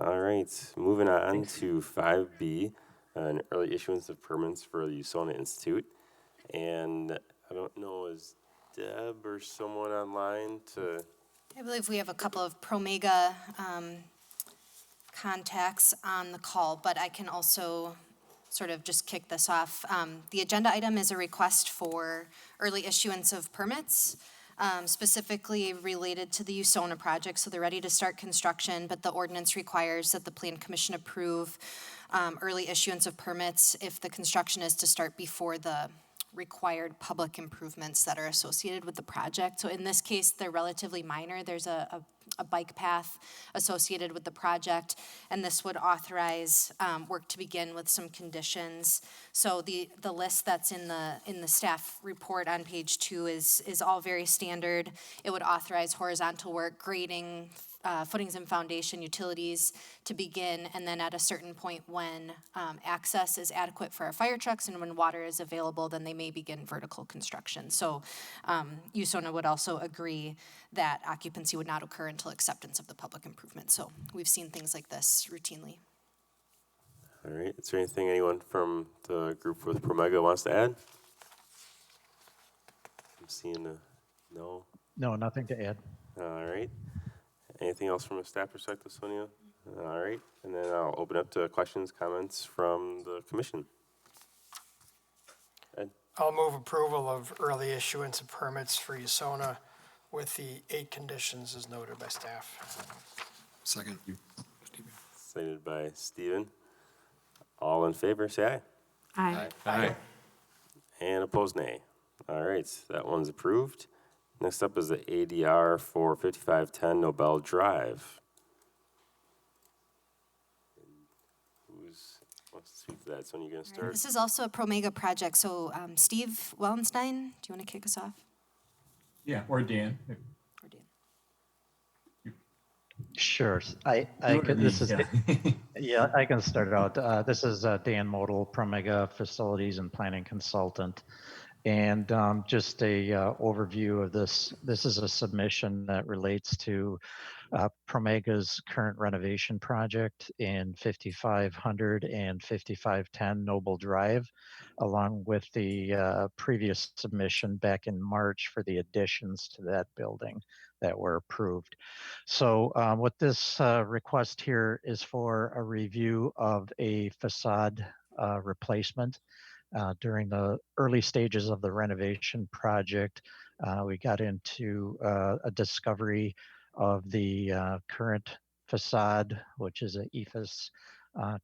All right, moving on to 5B, an early issuance of permits for the Usona Institute. And I don't know, is Deb or someone online to? I believe we have a couple of Promega contacts on the call, but I can also sort of just kick this off. The agenda item is a request for early issuance of permits specifically related to the Usona project. So they're ready to start construction, but the ordinance requires that the Plan Commission approve early issuance of permits if the construction is to start before the required public improvements that are associated with the project. So in this case, they're relatively minor. There's a bike path associated with the project, and this would authorize work to begin with some conditions. So the list that's in the staff report on page 2 is all very standard. It would authorize horizontal work, grading, footings and foundation, utilities to begin, and then at a certain point when access is adequate for our fire trucks and when water is available, then they may begin vertical construction. So Usona would also agree that occupancy would not occur until acceptance of the public improvement. So we've seen things like this routinely. All right, is there anything anyone from the group with Promega wants to add? I'm seeing no. No, nothing to add. All right. Anything else from a staff perspective, Sonia? All right, and then I'll open up to questions, comments from the commission. Ed? I'll move approval of early issuance of permits for Usona with the 8 conditions as noted by staff. Second. Cited by Stephen. All in favor, say aye. Aye. And opposed, nay. All right, that one's approved. Next up is the ADR for 5510 Nobel Drive. Who's wants to speak to that? Sonia, you going to start? This is also a Promega project. So Steve Wellenstein, do you want to kick us off? Yeah, or Dan. Or Dan? Sure. I could, this is, yeah, I can start it out. This is Dan Model, Promega Facilities and Planning Consultant. And just a overview of this. This is a submission that relates to Promega's current renovation project in 5500 and 5510 Nobel Drive, along with the previous submission back in March for the additions to that building that were approved. So what this request here is for a review of a facade replacement. During the early stages of the renovation project, we got into a discovery of the current facade, which is an EFIS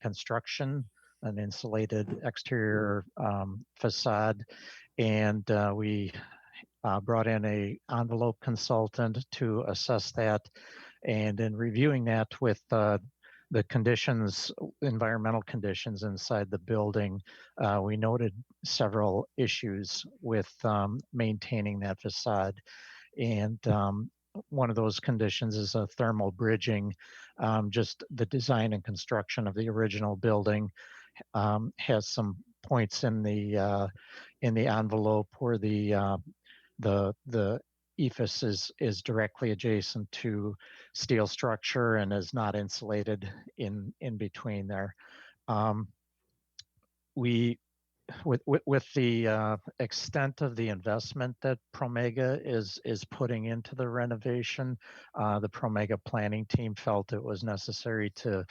construction, an insulated exterior facade. And we brought in an envelope consultant to assess that. And in reviewing that with the conditions, environmental conditions inside the building, we noted several issues with maintaining that facade. And one of those conditions is a thermal bridging. Just the design and construction of the original building has some points in the envelope where the EFIS is directly adjacent to steel structure and is not insulated in between there. With the extent of the investment that Promega is putting into the renovation, the Promega planning team felt it was necessary to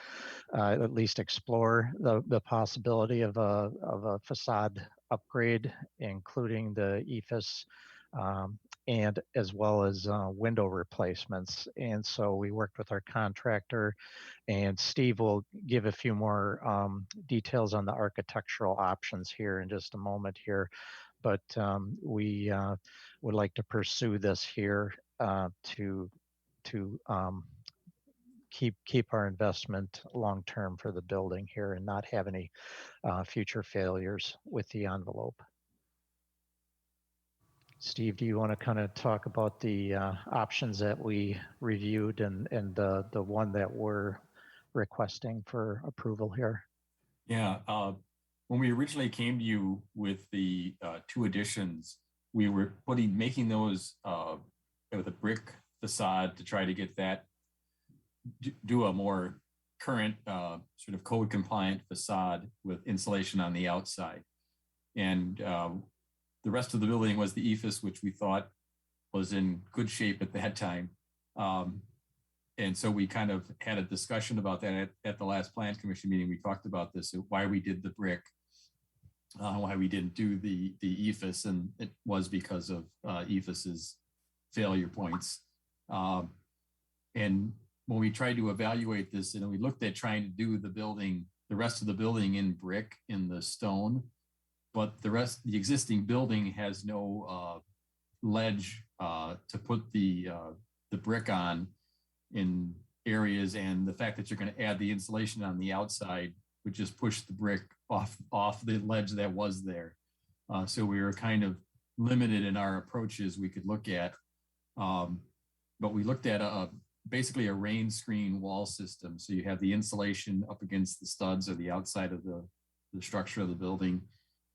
at least explore the possibility of a facade upgrade, including the EFIS and as well as window replacements. And so we worked with our contractor, and Steve will give a few more details on the architectural options here in just a moment here. But we would like to pursue this here to keep our investment long-term for the building here and not have any future failures with the envelope. Steve, do you want to kind of talk about the options that we reviewed and the one that we're requesting for approval here? Yeah, when we originally came to you with the 2 additions, we were making those with a brick facade to try to get that, do a more current sort of code compliant facade with insulation on the outside. And the rest of the building was the EFIS, which we thought was in good shape at that time. And so we kind of had a discussion about that at the last Plan Commission meeting. We talked about this, why we did the brick, why we didn't do the EFIS, and it was because of EFIS's failure points. And when we tried to evaluate this, we looked at trying to do the rest of the building in brick, in the stone, but the existing building has no ledge to put the brick on in areas, and the fact that you're going to add the insulation on the outside would just push the brick off the ledge that was there. So we were kind of limited in our approaches we could look at. But we looked at basically a rain screen wall system. So you have the insulation up against the studs or the outside of the structure of the building,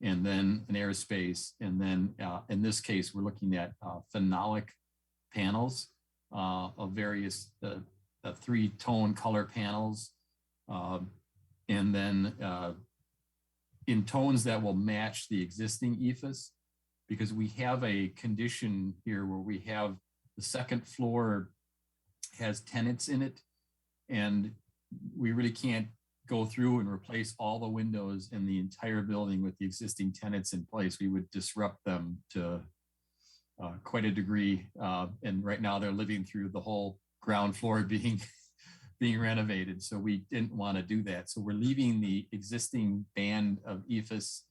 and then an airspace. And then in this case, we're looking at phenolic panels of various 3-tone color panels. And then in tones that will match the existing EFS, because we have a condition here where we have the second floor has tenants in it, and we really can't go through and replace all the windows in the entire building with the existing tenants in place. We would disrupt them to quite a degree. And right now they're living through the whole ground floor being renovated. So we didn't want to do that. So we're leaving the existing band of EFS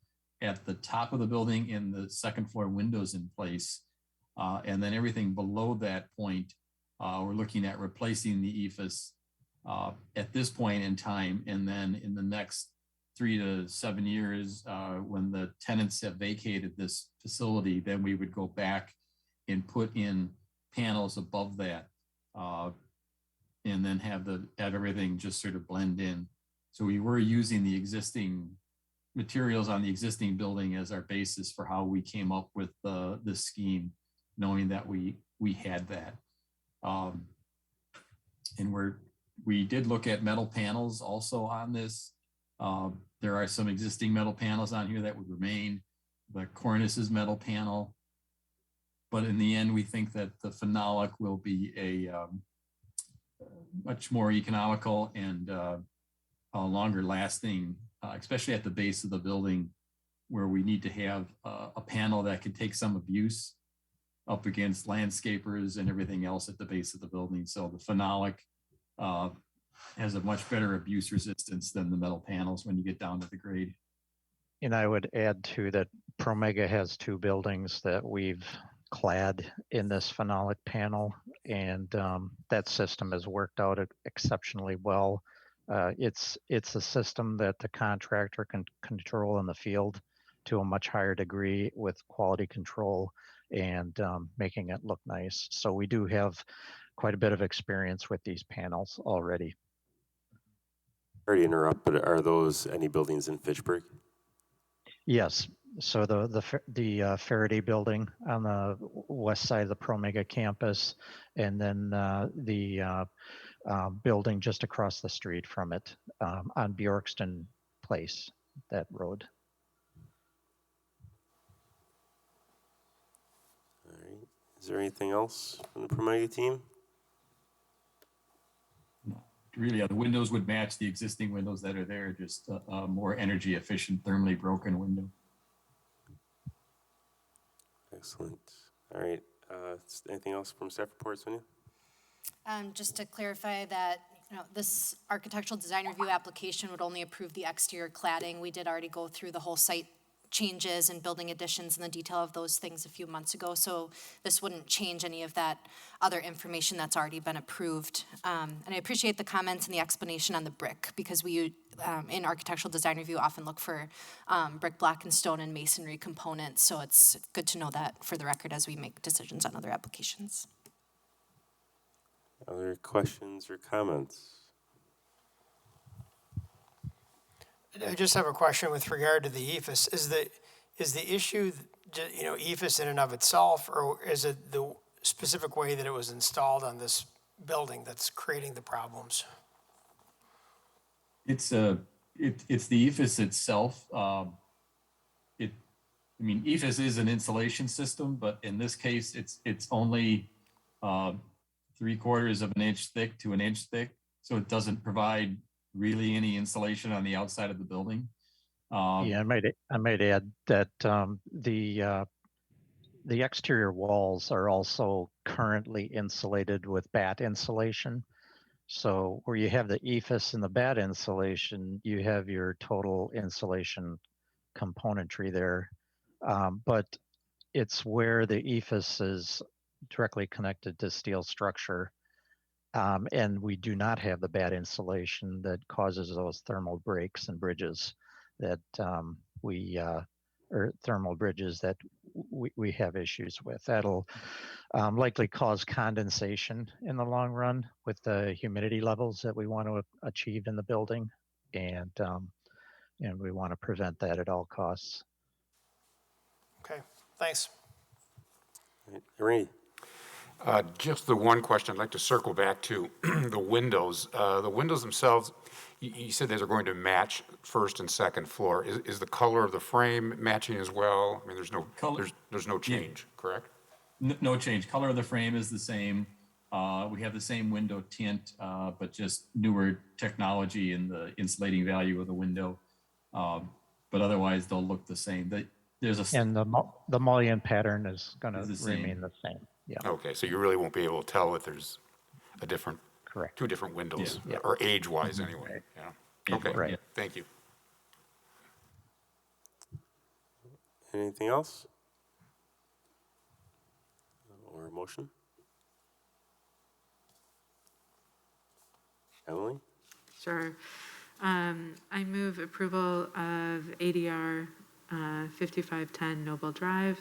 at the top of the building and the second floor windows in place. And then everything below that point, we're looking at replacing the EFS at this point in time. And then in the next 3 to 7 years, when the tenants have vacated this facility, then we would go back and put in panels above that, and then have everything just sort of blend in. So we were using the existing materials on the existing building as our basis for how we came up with this scheme, knowing that we had that. And we did look at metal panels also on this. There are some existing metal panels on here that would remain. The cornice is metal panel, but in the end, we think that the phenolic will be a much more economical and longer lasting, especially at the base of the building, where we need to have a panel that can take some abuse up against landscapers and everything else at the base of the building. So the phenolic has a much better abuse resistance than the metal panels when you get down to the grade. And I would add too that Promega has 2 buildings that we've clad in this phenolic panel, and that system has worked out exceptionally well. It's a system that the contractor can control in the field to a much higher degree with quality control and making it look nice. So we do have quite a bit of experience with these panels already. Sorry to interrupt, but are those any buildings in Fitchburg? Yes. So the Faraday building on the west side of the Promega campus, and then the building just across the street from it on Bjorkston Place, that road. All right. Is there anything else from the Promega team? No. Really, the windows would match the existing windows that are there, just a more energy efficient, thermally broken window. Excellent. All right. Anything else from staff reports, Sonia? Just to clarify that, this architectural design review application would only approve the exterior cladding. We did already go through the whole site changes and building additions and the detail of those things a few months ago. So this wouldn't change any of that other information that's already been approved. And I appreciate the comments and the explanation on the brick, because we, in architectural design review, often look for brick, block, and stone and masonry components. So it's good to know that for the record as we make decisions on other applications. Other questions or comments? I just have a question with regard to the EFS. Is the issue, EFS in and of itself, or is it the specific way that it was installed on this building that's creating the problems? It's the EFS itself. EFS is an insulation system, but in this case, it's only 3/4 of an inch thick to an inch thick, so it doesn't provide really any insulation on the outside of the building. Yeah, I might add that the the exterior walls are also currently insulated with batt insulation. So where you have the ephes and the batt insulation, you have your total insulation componentry there. But it's where the ephes is directly connected to steel structure. And we do not have the batt insulation that causes those thermal breaks and bridges that or thermal bridges that we have issues with. That'll likely cause condensation in the long run with the humidity levels that we want to achieve in the building. And we want to prevent that at all costs. Okay, thanks. Randy? Just the one question I'd like to circle back to, the windows. The windows themselves, you said those are going to match first and second floor. Is the color of the frame matching as well? I mean, there's no Color- there's no change, correct? No change. Color of the frame is the same. We have the same window tint, but just newer technology in the insulating value of the window. But otherwise, they'll look the same. And the mullion pattern is going to Is the same. remain the same. Yeah, Okay, so you really won't be able to tell if there's a different, correct. two different windows, Yeah. or age-wise anyway. Yeah. Okay, Right. thank you. Anything else? Or a motion? Emily? Sure. I move approval of ADR 5510 Nobel Drive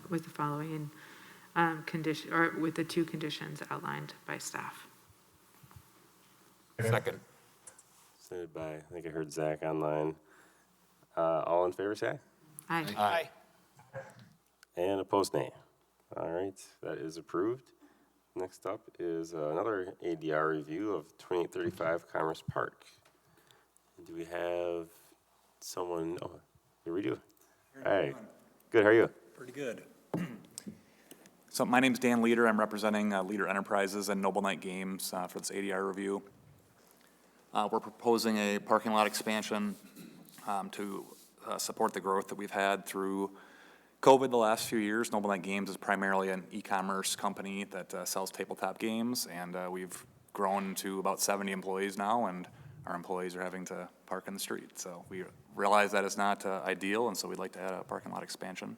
with the following condition, or with the two conditions outlined by staff. Second. Submitted by, I think I heard Zach online. All in favor, say aye. Aye. Aye. And opposed, nay. All right, that is approved. Next up is another ADR review of 2835 Commerce Park. Do we have someone? Oh, here we do. Hi. Good, how are you? Pretty good. So my name's Dan Leader. I'm representing Leader Enterprises and Noble Knight Games for this ADR review. We're proposing a parking lot expansion to support the growth that we've had through COVID the last few years. Noble Knight Games is primarily an e-commerce company that sells tabletop games, and we've grown to about 70 employees now, and our employees are having to park in the street. So we realize that is not ideal, and so we'd like to add a parking lot expansion.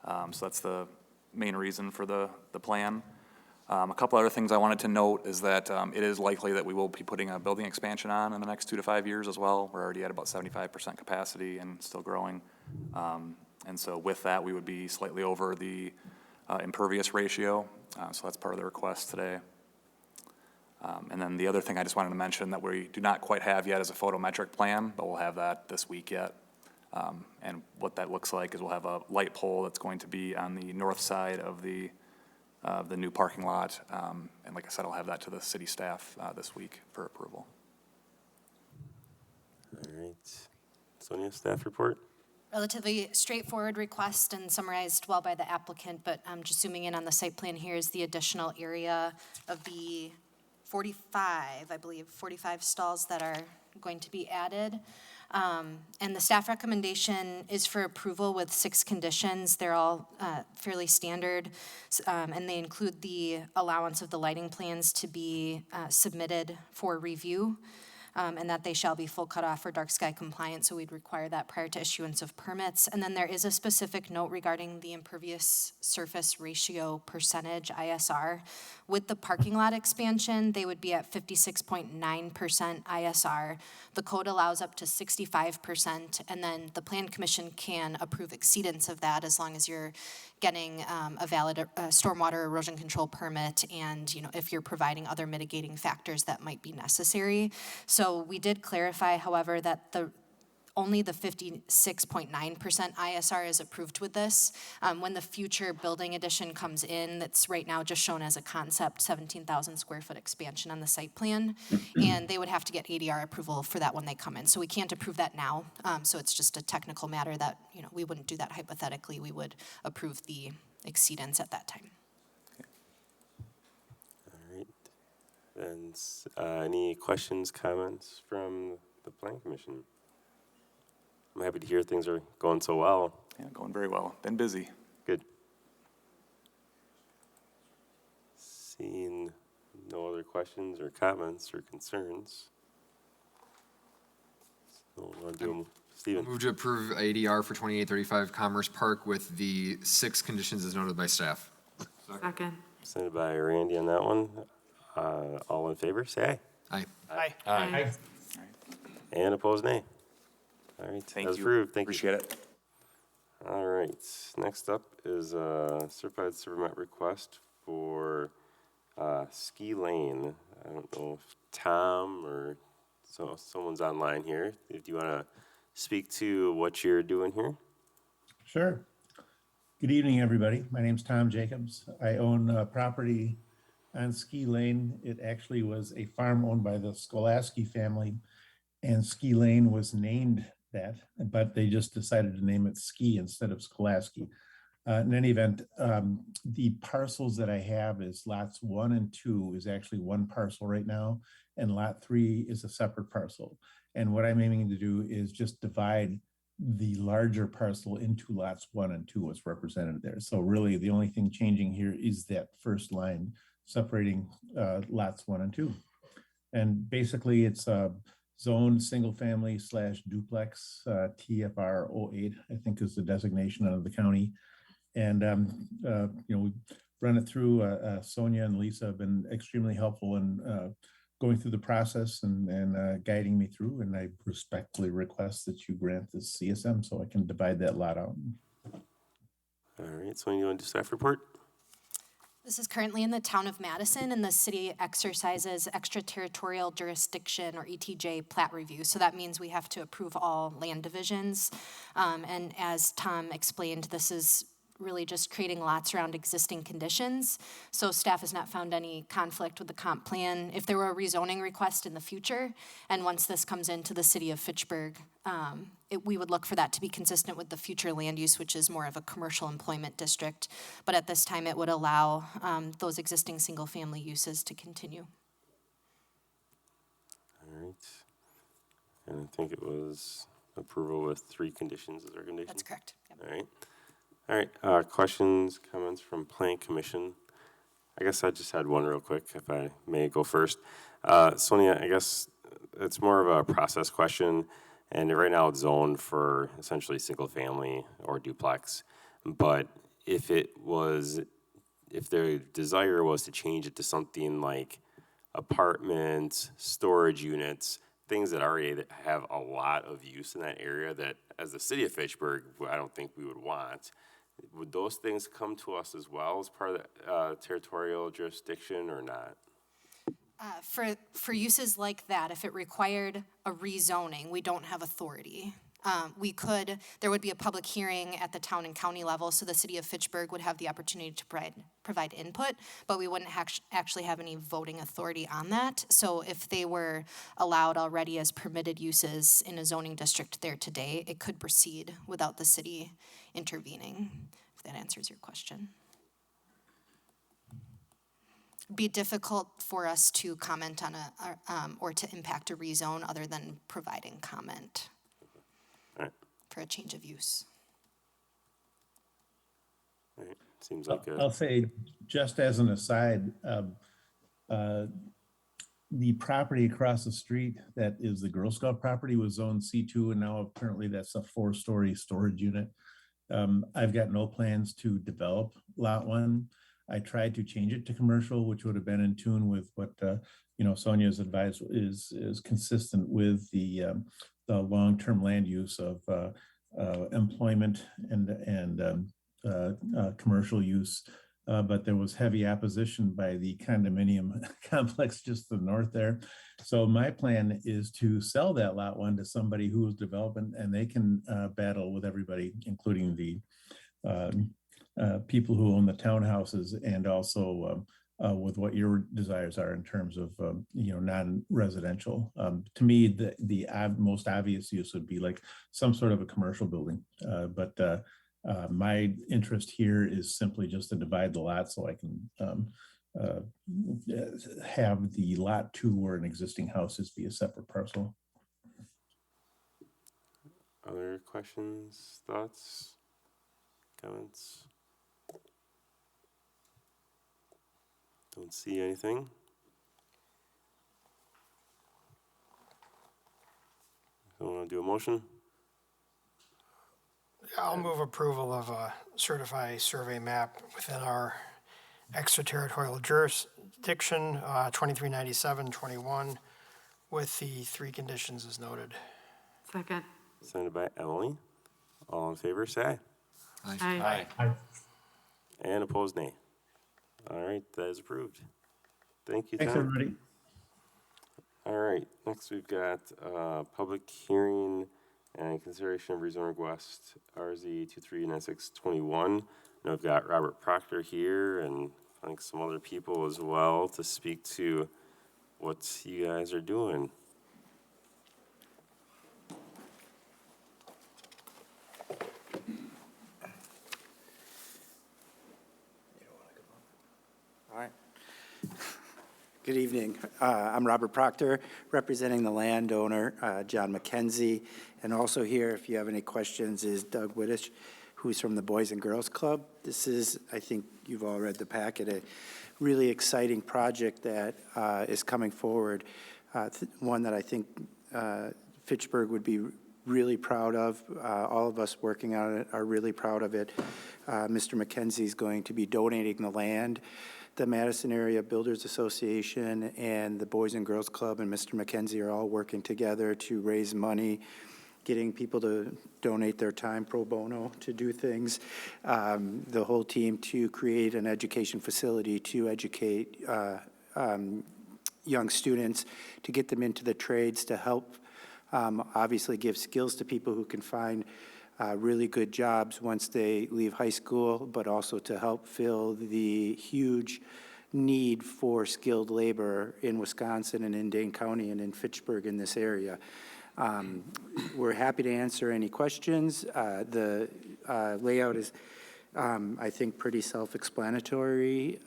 So that's the main reason for the plan. A couple other things I wanted to note is that it is likely that we will be putting a building expansion on in the next 2 to 5 years as well. We're already at about 75% capacity and still growing. And so with that, we would be slightly over the impervious ratio. So that's part of the request today. And then the other thing I just wanted to mention that we do not quite have yet is a photometric plan, but we'll have that this week yet. And what that looks like is we'll have a light pole that's going to be on the north side of the new parking lot. And like I said, I'll have that to the city staff this week for approval. All right. Sonia, staff report? Relatively straightforward request and summarized well by the applicant, but just zooming in on the site plan here is the additional area of the 45, I believe, 45 stalls that are going to be added. And the staff recommendation is for approval with 6 conditions. They're all fairly standard, and they include the allowance of the lighting plans to be submitted for review, and that they shall be full cutoff or dark sky compliant, so we'd require that prior to issuance of permits. And then there is a specific note regarding the impervious surface ratio percentage, ISR. With the parking lot expansion, they would be at 56.9% ISR. The code allows up to 65%, and then the Plan Commission can approve exceedance of that as long as you're getting a valid stormwater erosion control permit, and if you're providing other mitigating factors that might be necessary. So we did clarify, however, that only the 56.9% ISR is approved with this. When the future building addition comes in, that's right now just shown as a concept, 17,000 square foot expansion on the site plan, and they would have to get ADR approval for that when they come in. So we can't approve that now. So it's just a technical matter that we wouldn't do that hypothetically. We would approve the exceedance at that time. All right. And any questions, comments from the Plan Commission? I'm happy to hear things are going so well. Yeah, going very well. Been busy. Good. other questions or comments or concerns? So we'll do them. Stephen. Move to approve ADR for 2835 Commerce Park with the 6 conditions as noted by staff. Second. Sent by Randy on that one. All in favor, say Aye. Aye. Aye. aye. And opposed, nay. All right, Thank that's you. approved. Thank you. Appreciate it. All right, next up is a certified permit request for Ski Lane. I don't know if Tom or someone's online here. If you want to speak to what you're doing here. Sure. Good evening, everybody. My name's Tom Jacobs. I own property on Ski Lane. It actually was a farm owned by the Skolaski family, and Ski Lane was named that, but they just decided to name it Ski instead of Skolaski. In any event, the parcels that I have is lots 1 and 2 is actually one parcel right now, and lot 3 is a separate parcel. And what I'm aiming to do is just divide the larger parcel into lots 1 and 2 was represented there. So really the only thing changing here is that first line separating lots 1 and 2. And basically it's a zone single family / duplex, TFR 08, I think is the designation of the county. And, we run it through, Sonia and Lisa have been extremely helpful in going through the process and guiding me through. And I respectfully request that you grant this CSM so I can divide that lot out. All right, Sonia, you want to do staff report? This is currently in the town of Madison, and the city exercises extraterritorial jurisdiction, or ETJ, plat review. So that means we have to approve all land divisions. And as Tom explained, this is really just creating lots around existing conditions. So staff has not found any conflict with the comp plan. If there were a rezoning request in the future, and once this comes into the city of Fitchburg, we would look for that to be consistent with the future land use, which is more of a commercial employment district. But at this time, it would allow those existing single-family uses to continue. All right. And I think it was approval with 3 conditions as our condition. That's correct. Yep. All right. All right, questions, comments from Plan Commission? I guess I just had one real quick, if I may go first. Sonia, I guess it's more of a process question, and right now it's zoned for essentially single family or duplex. But if their desire was to change it to something like apartments, storage units, things that already have a lot of use in that area that, as the city of Fitchburg, I don't think we would want. Would those things come to us as well as part of the territorial jurisdiction or not? For uses like that, if it required a rezoning, we don't have authority. There would be a public hearing at the town and county level, so the city of Fitchburg would have the opportunity to provide input, but we wouldn't actually have any voting authority on that. So if they were allowed already as permitted uses in a zoning district there today, it could proceed without the city intervening, if that answers your question. It'd be difficult for us to comment on or to impact a rezone other than providing comment for a change of use. All right. Seems like I'll say, just as an aside, the property across the street that is the Girl Scout property was zoned C2, and now apparently that's a 4-story storage unit. I've got no plans to develop lot 1. I tried to change it to commercial, which would have been in tune with what Sonia's advice is consistent with the long-term land use of employment and commercial use. But there was heavy opposition by the condominium complex just to the north there. So my plan is to sell that lot 1 to somebody who is developing, and they can battle with everybody, including the people who own the townhouses, and also with what your desires are in terms of non-residential. To me, the most obvious use would be like some sort of a commercial building, but my interest here is simply just to divide the lot so I can have the lot 2 where an existing house is be a separate parcel. other questions, thoughts, comments? Don't see anything. Who want to do a motion? I'll move approval of a certified survey map within our extraterritorial jurisdiction, 2397-21, with the 3 conditions as noted. Second. Sent by Emily. All in favor, say aye. Aye. Aye. And opposed, nay. All right, that is approved. Thank you, Thanks, Tom. everybody. All right, next we've got public hearing and consideration of rezoning request RZ 239621. And we've got Robert Proctor here and I think some other people as well to speak to what you guys are doing. All right. Good evening. I'm Robert Proctor, representing the landowner, John McKenzie. And also here, if you have any questions, is Doug Whittish, who's from the Boys and Girls Club. This is, I think you've all read the packet, a really exciting project that is coming forward. One that I think Fitchburg would be really proud of. All of us working on it are really proud of it. Mr. McKenzie is going to be donating the land. The Madison Area Builders Association and the Boys and Girls Club and Mr. McKenzie are all working together to raise money, getting people to donate their time pro bono to do things. The whole team to create an education facility to educate young students, to get them into the trades, to help obviously give skills to people who can find really good jobs once they leave high school, but also to help fill the huge need for skilled labor in Wisconsin and in Dane County and in Fitchburg in this area. We're happy to answer any questions. The layout is, I think, pretty self-explanatory.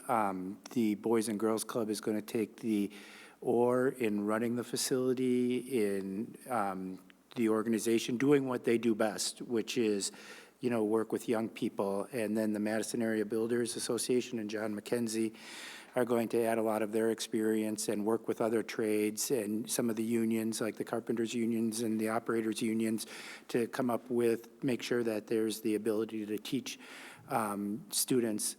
The Boys and Girls Club is going to take the oar in running the facility, in the organization, doing what they do best, which is, you know, work with young people. And then the Madison Area Builders Association and John McKenzie are going to add a lot of their experience and work with other trades and some of the unions, like the carpenters unions and the operators unions, to come up with, make sure that there's the ability to teach students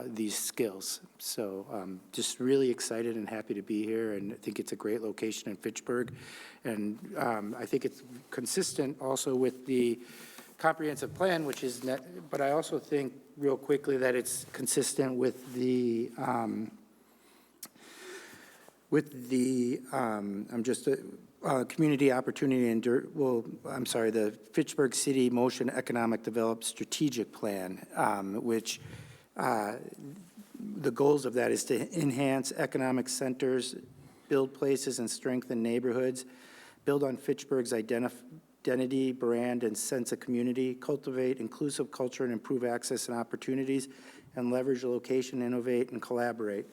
these skills. So just really excited and happy to be here, and I think it's a great location in Fitchburg. And I think it's consistent also with the comprehensive plan, which is net, but I also think real quickly that it's consistent with the community opportunity and, the Fitchburg City Motion Economic Development Strategic Plan, which the goals of that is to enhance economic centers, build places and strengthen neighborhoods, build on Fitchburg's identity, brand, and sense of community, cultivate inclusive culture and improve access and opportunities, and leverage location, innovate, and collaborate.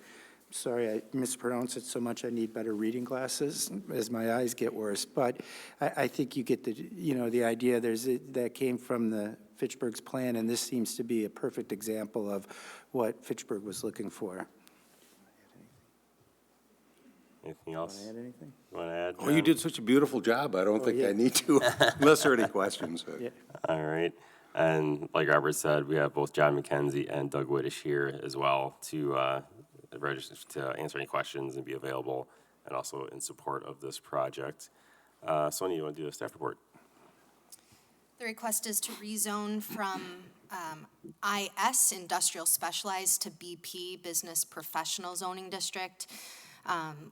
Sorry, I mispronounced it so much I need better reading glasses as my eyes get worse. But I think you get the idea. That came from the Fitchburg's plan, and this seems to be a perfect example of what Fitchburg was looking for. Anything else? Want to add anything? You want to add? Oh, you did such a beautiful job. I don't think I need to, unless there are any questions. Yeah. All right. And like Robert said, we have both John McKenzie and Doug Whittish here as well to register, to answer any questions and be available, and also in support of this project. Sonia, you want to do a staff report? The request is to rezone from IS, Industrial Specialized, to BP, Business Professional Zoning District.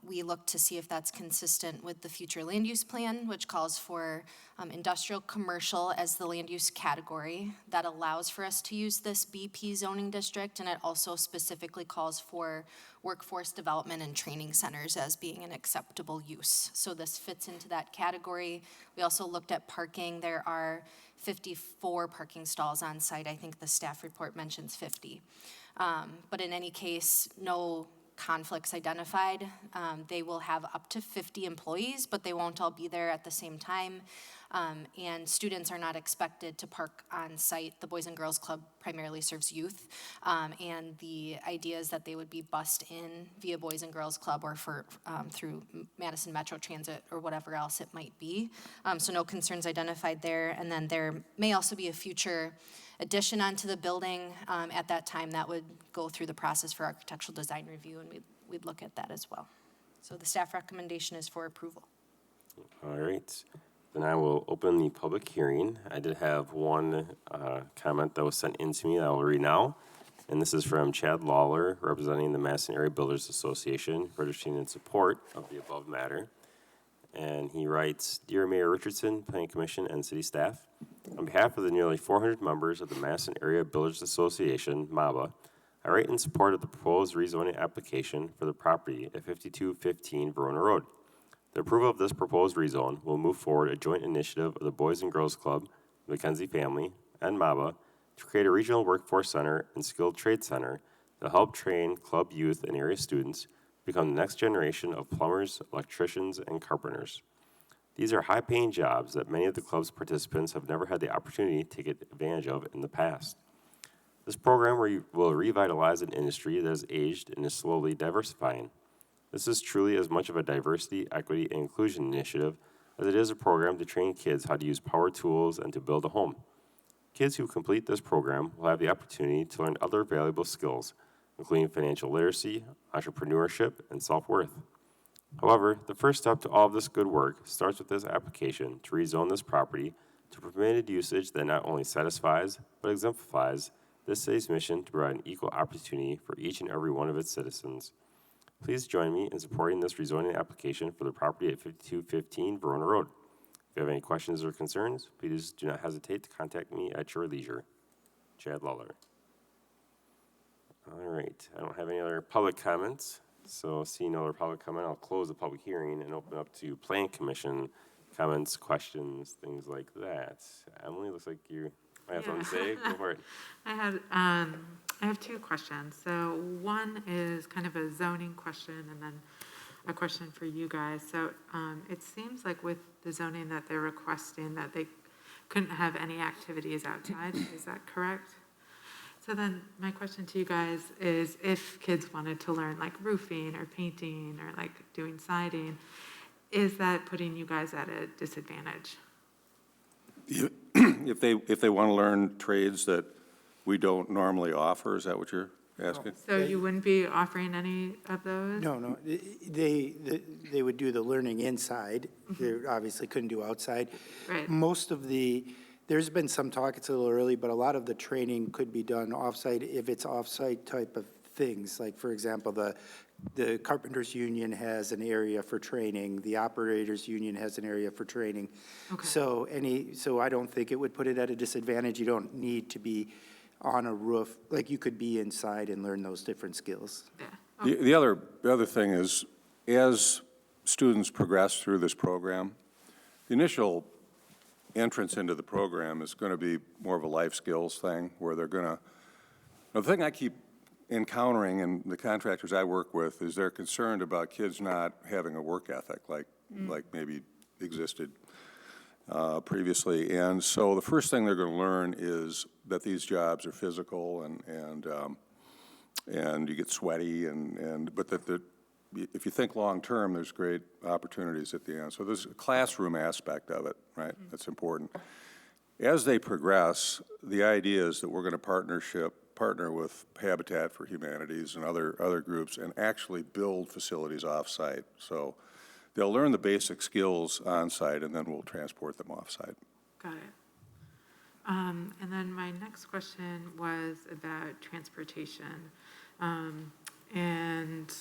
We look to see if that's consistent with the future land use plan, which calls for industrial commercial as the land use category. That allows for us to use this BP zoning district, and it also specifically calls for workforce development and training centers as being an acceptable use. So this fits into that category. We also looked at parking. There are 54 parking stalls on site. I think the staff report mentions 50. But in any case, no conflicts identified. They will have up to 50 employees, but they won't all be there at the same time. And students are not expected to park on site. The Boys and Girls Club primarily serves youth. And the idea is that they would be bussed in via Boys and Girls Club or through Madison Metro Transit or whatever else it might be. So no concerns identified there. And then there may also be a future addition onto the building at that time that would go through the process for architectural design review, and we'd look at that as well. So the staff recommendation is for approval. All right. Then I will open the public hearing. I did have one comment that was sent in to me that I will read now. And this is from Chad Lawler, representing the Madison Area Builders Association, registering in support of the above matter. And he writes, Dear Mayor Richardson, Planning Commission, and city staff, on behalf of the nearly 400 members of the Madison Area Builders Association, MABA, I write in support of the proposed rezoning application for the property at 5215 Verona Road. The approval of this proposed rezone will move forward a joint initiative of the Boys and Girls Club, the Mackenzie family, and MABA to create a regional workforce center and skilled trade center to help train club youth and area students become the next generation of plumbers, electricians, and carpenters. These are high-paying jobs that many of the club's participants have never had the opportunity to take advantage of in the past. This program will revitalize an industry that has aged and is slowly diversifying. This is truly as much of a diversity, equity, and inclusion initiative as it is a program to train kids how to use power tools and to build a home. Kids who complete this program will have the opportunity to learn other valuable skills, including financial literacy, entrepreneurship, and self-worth. However, the first step to all of this good work starts with this application to rezone this property to permitted usage that not only satisfies, but exemplifies this city's mission to provide an equal opportunity for each and every one of its citizens. Please join me in supporting this rezoning application for the property at 5215 Verona Road. If you have any questions or concerns, please do not hesitate to contact me at your leisure. Chad Lawler. All right, I don't have any other public comments, so seeing no other public comment, I'll close the public hearing and open up to Planning Commission comments, questions, things like that. Emily, looks like you might have something to say. Go for it. I have two questions. So one is kind of a zoning question and then a question for you guys. So it seems like with the zoning that they're requesting that they couldn't have any activities outside. Is that correct? So then my question to you guys is if kids wanted to learn like roofing or painting or like doing siding, is that putting you guys at a disadvantage? If they want to learn trades that we don't normally offer, is that what you're asking? So you wouldn't be offering any of those? No, they would do the learning inside. They obviously couldn't do outside. Right. There's been some talk, it's a little early, but a lot of the training could be done offsite if it's offsite type of things. Like, for example, the Carpenters Union has an area for training. The Operators Union has an area for training. Okay. So I don't think it would put it at a disadvantage. You don't need to be on a roof. Like, you could be inside and learn those different skills. Yeah. Okay. The other thing is, as students progress through this program, the initial entrance into the program is going to be more of a life skills thing where they're going to, the thing I keep encountering in the contractors I work with is they're concerned about kids not having a work ethic like maybe existed previously. And so the first thing they're going to learn is that these jobs are physical and you get sweaty but that if you think long-term, there's great opportunities at the end. So there's a classroom aspect of it, right? That's important. As they progress, the idea is that we're going to partner with Habitat for Humanities and other groups and actually build facilities off-site. So they'll learn the basic skills on-site and then we'll transport them off-site. Got it. And then my next question was about transportation. And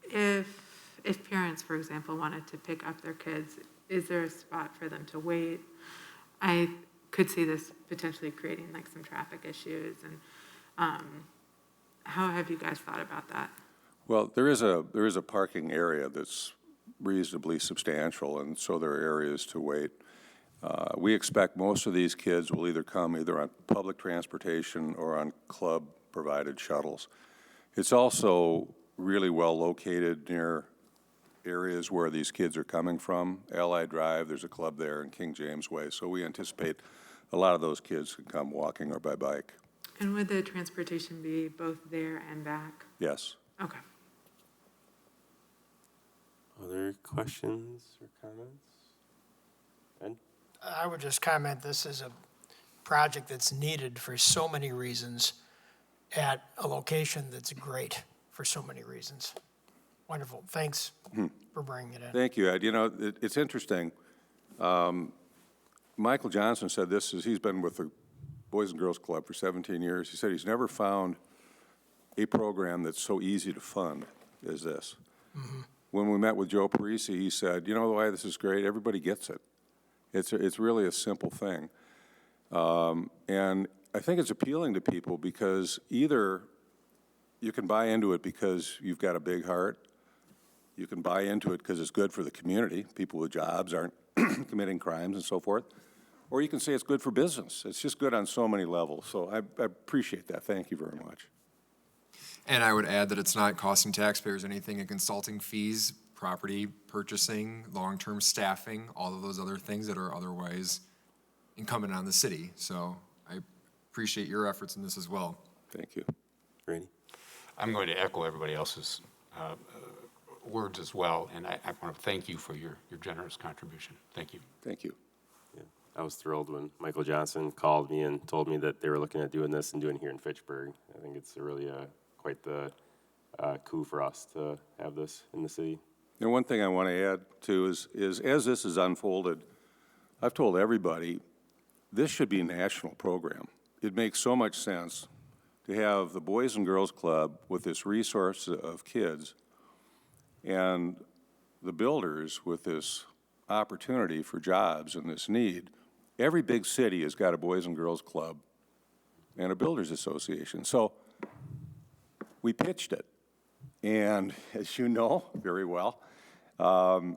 if parents, for example, wanted to pick up their kids, is there a spot for them to wait? I could see this potentially creating like some traffic issues. And how have you guys thought about that? Well, there is a parking area that's reasonably substantial, and so there are areas to wait. We expect most of these kids will either come on public transportation or on club-provided shuttles. It's also really well located near areas where these kids are coming from. Allied Drive, there's a club there, and King James Way. So we anticipate a lot of those kids can come walking or by bike. And would the transportation be both there and back? Yes. Okay. Other questions or comments? Ed? I would just comment, this is a project that's needed for so many reasons at a location that's great for so many reasons. Wonderful. Thanks for bringing it in. Thank you, Ed. You know, it's interesting. Michael Johnson said this, is he's been with the Boys and Girls Club for 17 years. He said he's never found a program that's so easy to fund as this. When we met with Joe Parisi, he said, you know why this is great? Everybody gets it. It's really a simple thing. And I think it's appealing to people because either you can buy into it because you've got a big heart, you can buy into it because it's good for the community, people with jobs aren't committing crimes and so forth, or you can say it's good for business. It's just good on so many levels. So I appreciate that. Thank you very much. And I would add that it's not costing taxpayers anything in consulting fees, property purchasing, long-term staffing, all of those other things that are otherwise incumbent on the city. So I appreciate your efforts in this as well. Thank you. Randy? I'm going to echo everybody else's words as well, and I want to thank you for your generous contribution. Thank you. Thank you. Yeah, I was thrilled when Michael Johnson called me and told me that they were looking at doing this and doing it here in Fitchburg. I think it's really quite the coup for us to have this in the city. And one thing I want to add, too, is as this is unfolded, I've told everybody, this should be a national program. It makes so much sense to have the Boys and Girls Club with this resource of kids and the builders with this opportunity for jobs and this need. Every big city has got a Boys and Girls Club and a Builders Association. So we pitched it. And as you know very well,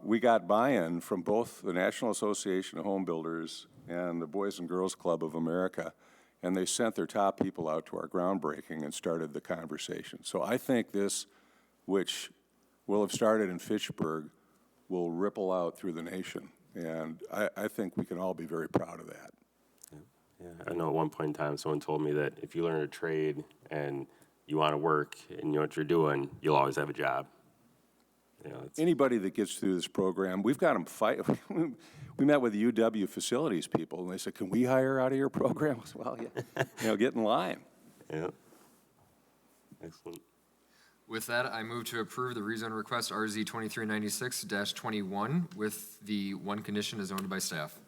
we got buy-in from both the National Association of Home Builders and the Boys and Girls Club of America, and they sent their top people out to our groundbreaking and started the conversation. So I think this, which will have started in Fitchburg, will ripple out through the nation, and I think we can all be very proud of that. Yeah, I know at one point in time someone told me that if you learn a trade and you want to work and you know what you're doing, you'll always have a job. You know, anybody that gets through this program, we've got them fight. We met with the UW facilities people, and they said, "Can we hire out of your program?" I said, well, yeah, get in line. Yeah. Excellent. With that, I move to approve the rezone request RZ 2396-21 with the one condition as owned by staff.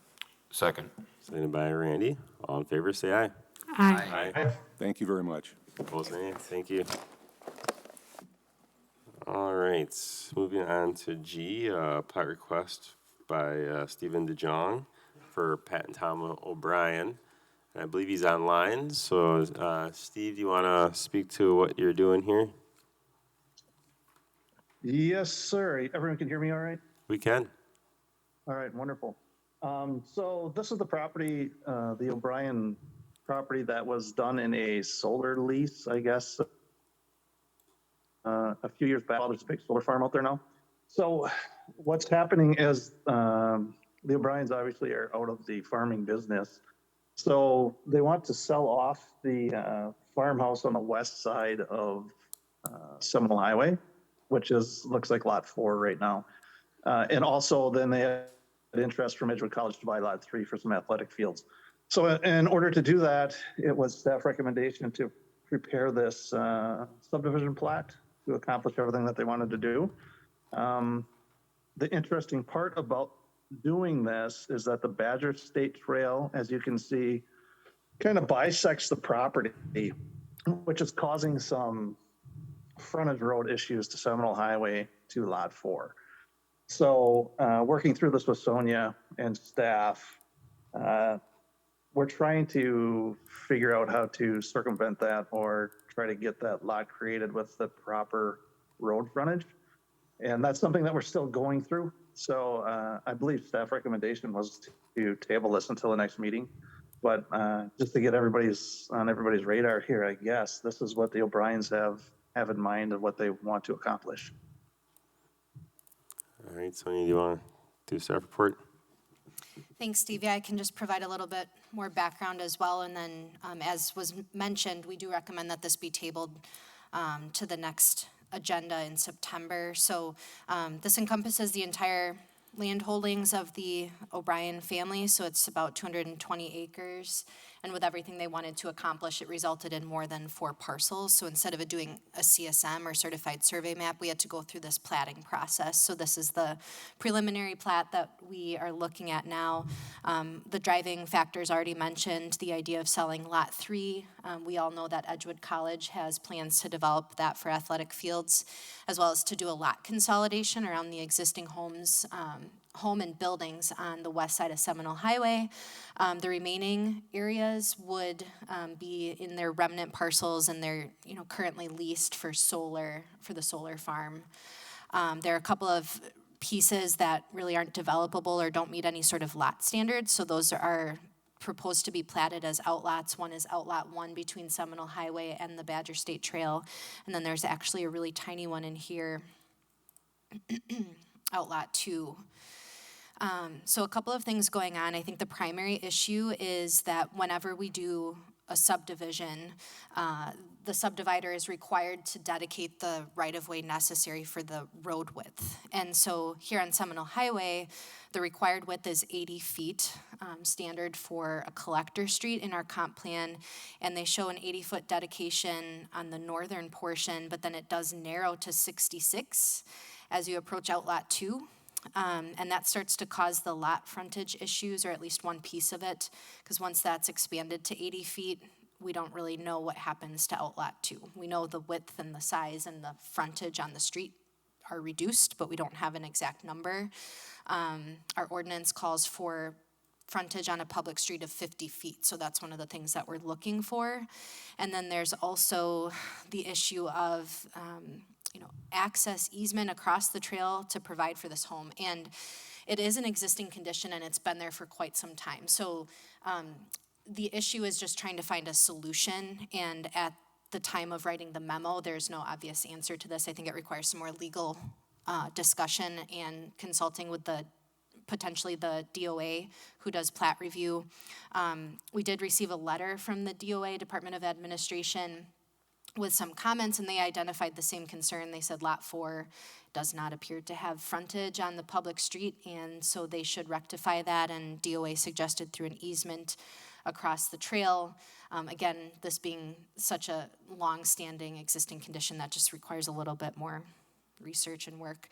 Second. Seconded by Randy. All in favor, say aye. Aye. Aye. Thank you very much. Opposed, nay. Thank you. All right, moving on to G, plat request by Stephen DeJong for Pat and Tom O'Brien. And I believe he's online. So, Steve, do you want to speak to what you're doing here? Yes, sir. Everyone can hear me all right? We can. All right, wonderful. So this is the property, the O'Brien property that was done in a solar lease, I guess, a few years back. There's a big solar farm out there now. So what's happening is the O'Briens obviously are out of the farming business. So they want to sell off the farmhouse on the west side of Seminole Highway, which looks like lot 4 right now. And also then they had interest from Edgewood College to buy lot 3 for some athletic fields. So in order to do that, it was staff recommendation to prepare this subdivision plat to accomplish everything that they wanted to do. The interesting part about doing this is that the Badger State Trail, as you can see, kind of bisects the property, which is causing some frontage road issues to Seminole Highway to lot 4. So working through this with Sonia and staff, we're trying to figure out how to circumvent that or try to get that lot created with the proper road frontage. And that's something that we're still going through. So I believe staff recommendation was to table this until the next meeting. But just to get everybody's radar here, I guess, this is what the O'Briens have in mind of what they want to accomplish. All right, Sonia, do you want to do staff report? Thanks, Stevie. I can just provide a little bit more background as well. And then, as was mentioned, we do recommend that this be tabled to the next agenda in September. So this encompasses the entire land holdings of the O'Brien family. So it's about 220 acres. And with everything they wanted to accomplish, it resulted in more than 4 parcels. So instead of doing a CSM or certified survey map, we had to go through this platting process. So this is the preliminary plat that we are looking at now. The driving factors already mentioned, the idea of selling Lot 3. We all know that Edgewood College has plans to develop that for athletic fields, as well as to do a lot consolidation around the existing homes, home and buildings on the west side of Seminole Highway. The remaining areas would be in their remnant parcels, and they're currently leased for the solar farm. There are a couple of pieces that really aren't developable or don't meet any sort of lot standards, so those are proposed to be platted as outlots. One is Outlot 1 between Seminole Highway and the Badger State Trail, and then there's actually a really tiny one in here, Outlot 2. So a couple of things going on. I think the primary issue is that whenever we do a subdivision, the subdivider is required to dedicate the right-of-way necessary for the road width. And so here on Seminole Highway, the required width is 80 feet, standard for a collector street in our comp plan, and they show an 80-foot dedication on the northern portion, but then it does narrow to 66 as you approach Outlot 2. And that starts to cause the lot frontage issues, or at least one piece of it, because once that's expanded to 80 feet, we don't really know what happens to Outlot 2. We know the width and the size and the frontage on the street are reduced, but we don't have an exact number. Our ordinance calls for frontage on a public street of 50 feet, so that's one of the things that we're looking for. And then there's also the issue of access easement across the trail to provide for this home. And it is an existing condition, and it's been there for quite some time. So the issue is just trying to find a solution. And at the time of writing the memo, there's no obvious answer to this. I think it requires some more legal discussion and consulting with potentially the DOA who does plat review. We did receive a letter from the DOA, Department of Administration, with some comments, and they identified the same concern. They said Lot 4 does not appear to have frontage on the public street, and so they should rectify that, and DOA suggested through an easement across the trail. Again, this being such a long-standing existing condition, that just requires a little bit more research and work.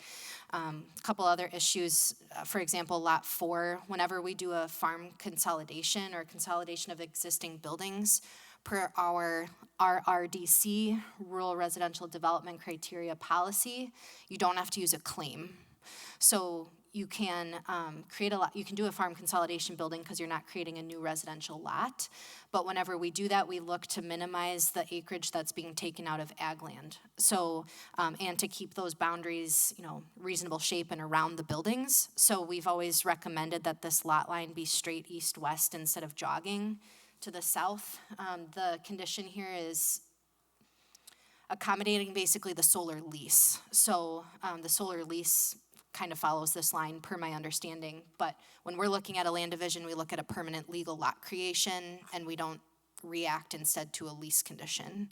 A couple other issues, for example, Lot 4, whenever we do a farm consolidation or consolidation of existing buildings, per our RRDC, Rural Residential Development Criteria Policy, you don't have to use a claim. So you can create a lot, you can do a farm consolidation building because you're not creating a new residential lot. But whenever we do that, we look to minimize the acreage that's being taken out of ag land. So, and to keep those boundaries, reasonable shape and around the buildings. So we've always recommended that this lot line be straight east-west instead of jogging to the south. The condition here is accommodating basically the solar lease. So the solar lease kind of follows this line per my understanding, but when we're looking at a land division, we look at a permanent legal lot creation, and we don't react instead to a lease condition.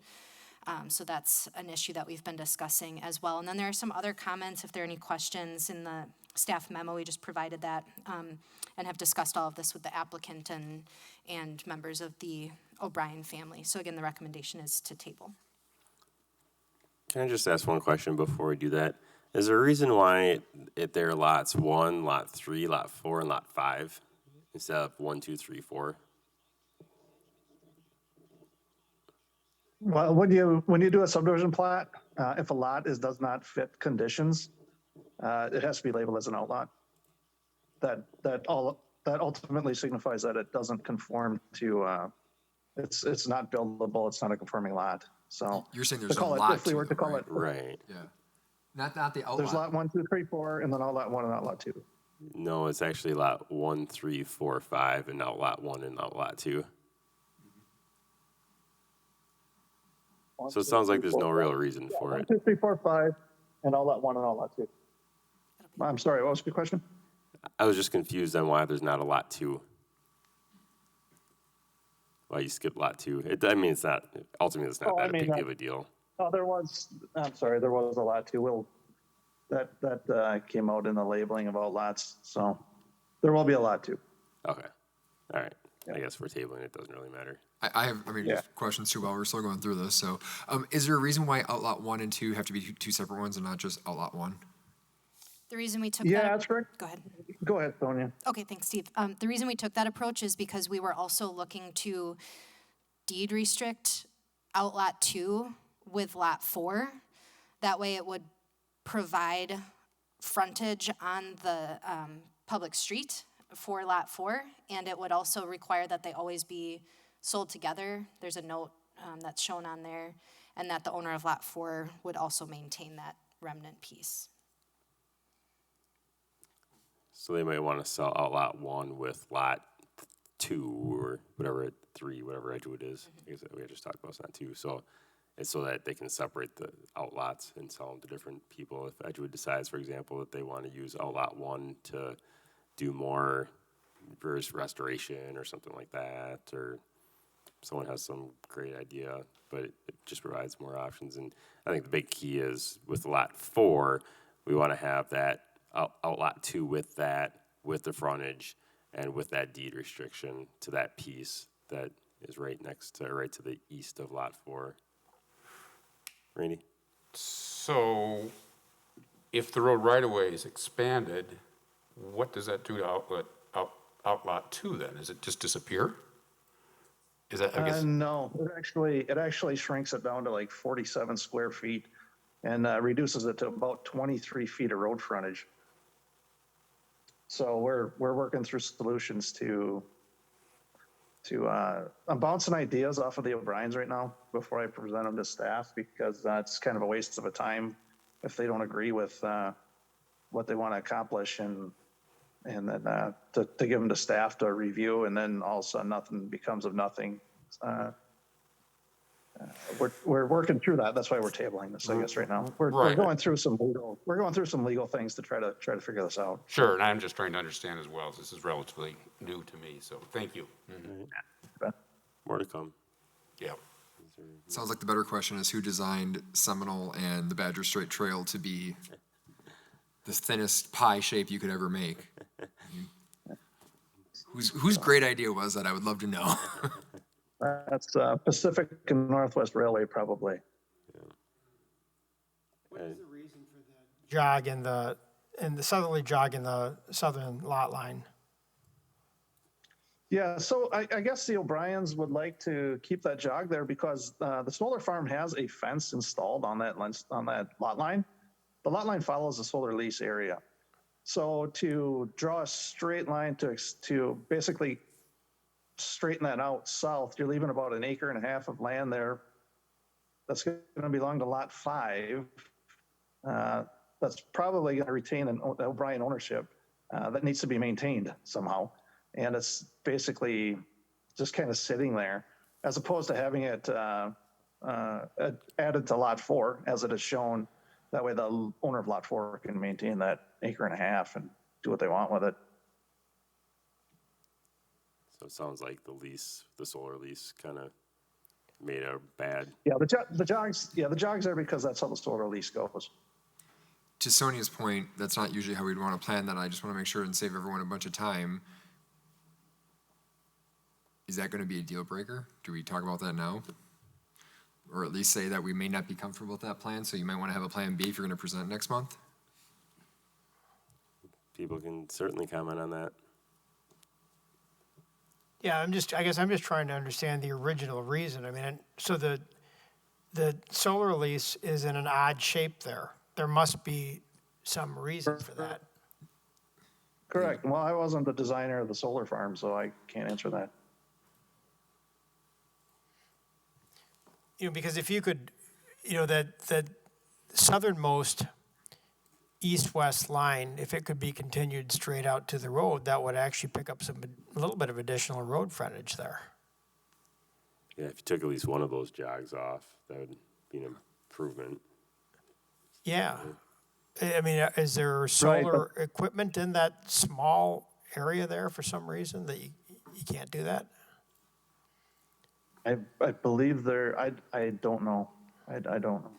So that's an issue that we've been discussing as well. And then there are some other comments, if there are any questions in the staff memo, we just provided that, and have discussed all of this with the applicant and members of the O'Brien family. So again, the recommendation is to table. Can I just ask one question before we do that? Is there a reason why there are lots 1, lot 3, lot 4, and lot 5 instead of 1, 2, 3, 4? Well, when you do a subdivision plat, if a lot does not fit conditions, it has to be labeled as an outlot. That ultimately signifies that it doesn't conform to. It's not buildable. It's not a conforming lot. So you're saying there's a lot. If we were to call it right. Yeah. Not the outlot. There's lot 1, 2, 3, 4, and then outlot 1 and outlot 2. No, it's actually lot 1, 3, 4, 5, and outlot 1 and outlot 2. So it sounds like there's no real reason for it. 1, 2, 3, 4, 5, and outlot 1 and outlot 2. I'm sorry, what was your question? I was just confused on why there's not a lot 2. Why you skip lot 2. I mean, it's not, ultimately, it's not that big of a deal. Oh, I'm sorry, there was a lot too. That came out in the labeling of all lots, so there will be a lot too. Okay. All right. I guess for tabling, it doesn't really matter. I have, just questions too while we're still going through this. So, is there a reason why outlot 1 and 2 have to be two separate ones and not just outlot 1? The reason we took that's correct. Go ahead. Go ahead, Sonia. Okay, thanks, Steve. The reason we took that approach is because we were also looking to deed restrict outlot 2 with lot 4. That way it would provide frontage on the public street for lot 4, and it would also require that they always be sold together. There's a note that's shown on there, and that the owner of lot 4 would also maintain that remnant piece. So they might want to sell out lot 1 with lot 2 or whatever, 3, whatever Edgewood is. I guess we just talked about it's not 2. So it's so that they can separate the outlots and sell them to different people. If Edgewood decides, for example, that they want to use outlot 1 to do more restoration or something like that, or someone has some great idea, but it just provides more options. And I think the big key is with lot 4, we want to have that outlot 2 with the frontage and with that deed restriction to that piece that is right to the east of lot 4. Randy? So if the road right-of-way is expanded, what does that do to outlot 2 then? Does it just disappear? Is that, I guess? No, it actually shrinks it down to like 47 square feet and reduces it to about 23 feet of road frontage. So we're working through solutions to I'm bouncing ideas off of the O'Briens right now before I present them to staff, because that's kind of a waste of a time if they don't agree with what they want to accomplish, and then to give them to staff to review, and then all of a sudden nothing becomes of nothing. We're working through that. That's why we're tabling this, I guess, right now. We're going through some legal things to try to figure this out. Sure, and I'm just trying to understand as well. This is relatively new to me, so thank you. More to come. Yeah. Sounds like the better question is who designed Seminole and the Badger Strait Trail to be the thinnest pie shape you could ever make? Whose great idea was that? I would love to know. That's Pacific and Northwest Railway, probably. What is the reason for the jog in the southerly jog in the southern lot line? Yeah, so I guess the O'Briens would like to keep that jog there because the solar farm has a fence installed on that lot line. The lot line follows the solar lease area. So to draw a straight line to basically straighten that out south, you're leaving about 1.5 acres of land there. That's going to belong to lot 5. That's probably going to retain an O'Brien ownership that needs to be maintained somehow. And it's basically just kind of sitting there, as opposed to having it added to lot 4, as it is shown. That way the owner of lot 4 can maintain that 1.5 acres and do what they want with it. So it sounds like the solar lease kind of made a bad. Yeah, the jogs are because that's how the solar lease goes. To Sonia's point, that's not usually how we'd want to plan that. I just want to make sure and save everyone a bunch of time. Is that going to be a deal breaker? Do we talk about that now? Or at least say that we may not be comfortable with that plan, so you might want to have a plan B if you're going to present next month? People can certainly comment on that. Yeah, I guess I'm just trying to understand the original reason. I mean, so the solar lease is in an odd shape there. There must be some reason for that. Correct. Well, I wasn't the designer of the solar farm, so I can't answer that. Because if you could, that southernmost east-west line, if it could be continued straight out to the road, that would actually pick up a little bit of additional road frontage there. Yeah, if you took at least one of those jogs off, that would be an improvement. Yeah. I mean, is there solar equipment in that small area there for some reason that you can't do that? I believe I don't know. I don't know.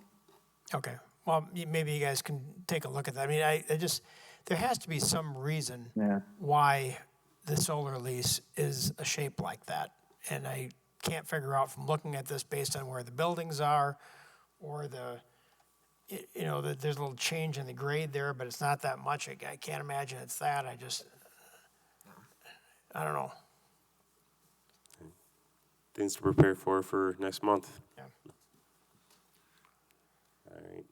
Okay, well, maybe you guys can take a look at that. I mean, I just, there has to be some reason why the solar lease is a shape like that. And I can't figure out from looking at this based on where the buildings are or you know, there's a little change in the grade there, but it's not that much. I can't imagine it's that. I don't know. Things to prepare for next month. Yeah. All right.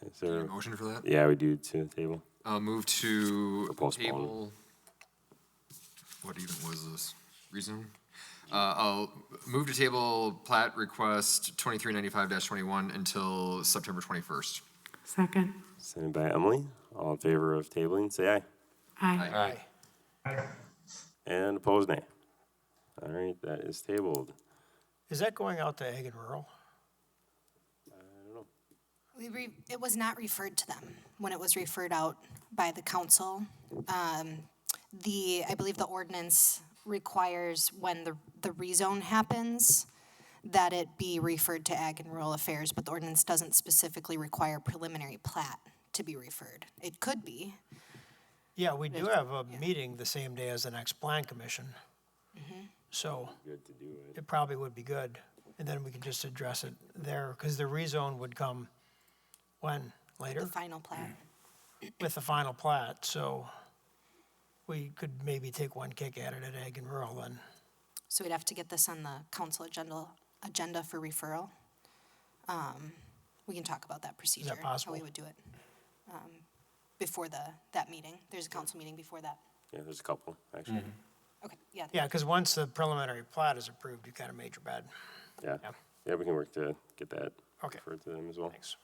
Is there a motion for that? Yeah, we do to the table. I'll move to postpone. table. What even was this? Reason? I'll move to table plat request 2395-21 until September 21st. Second. Sent by Emily. All in favor of tabling, say aye. Aye. Aye. And opposed, nay. All right, that is tabled. Is that going out to Ag and Rural? It was not referred to them when it was referred out by the council. I believe the ordinance requires when the rezone happens that it be referred to Ag and Rural Affairs, but the ordinance doesn't specifically require preliminary plat to be referred. It could be. Yeah, we do have a meeting the same day as the next plan commission. So Good to do it. it probably would be good. And then we can just address it there, because the rezone would come when? Later? The final plat. With the final plat, so we could maybe take one kick at it at Ag and Rural then. So we'd have to get this on the council agenda for referral. We can talk about that procedure. possible? How we would do it before that meeting. There's a council meeting before that. Yeah, there's a couple, actually. Okay, yeah. Yeah, because once the preliminary plat is approved, you kind of made your bed. Yeah. Yeah. Yeah, we can work to get that Okay. referred to them as well. Thanks.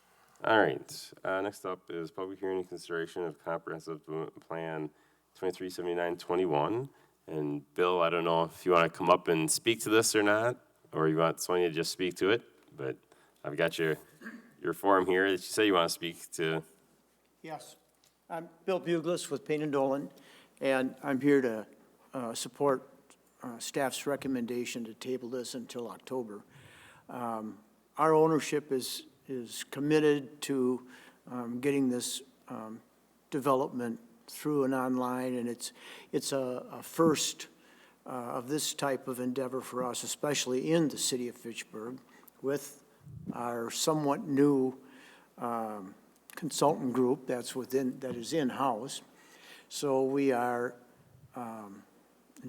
All right, next up is public hearing and consideration of comprehensive plan 237921. And Bill, I don't know if you want to come up and speak to this or not, or you want Sonia to just speak to it, but I've got your form here that you say you want to speak to. Yes, I'm Bill Buglis with Payne and Dolan, and I'm here to support staff's recommendation to table this until October. Our ownership is committed to getting this development through and online, and it's a first of this type of endeavor for us, especially in the city of Fitchburg, with our somewhat new consultant group that is in-house. So we are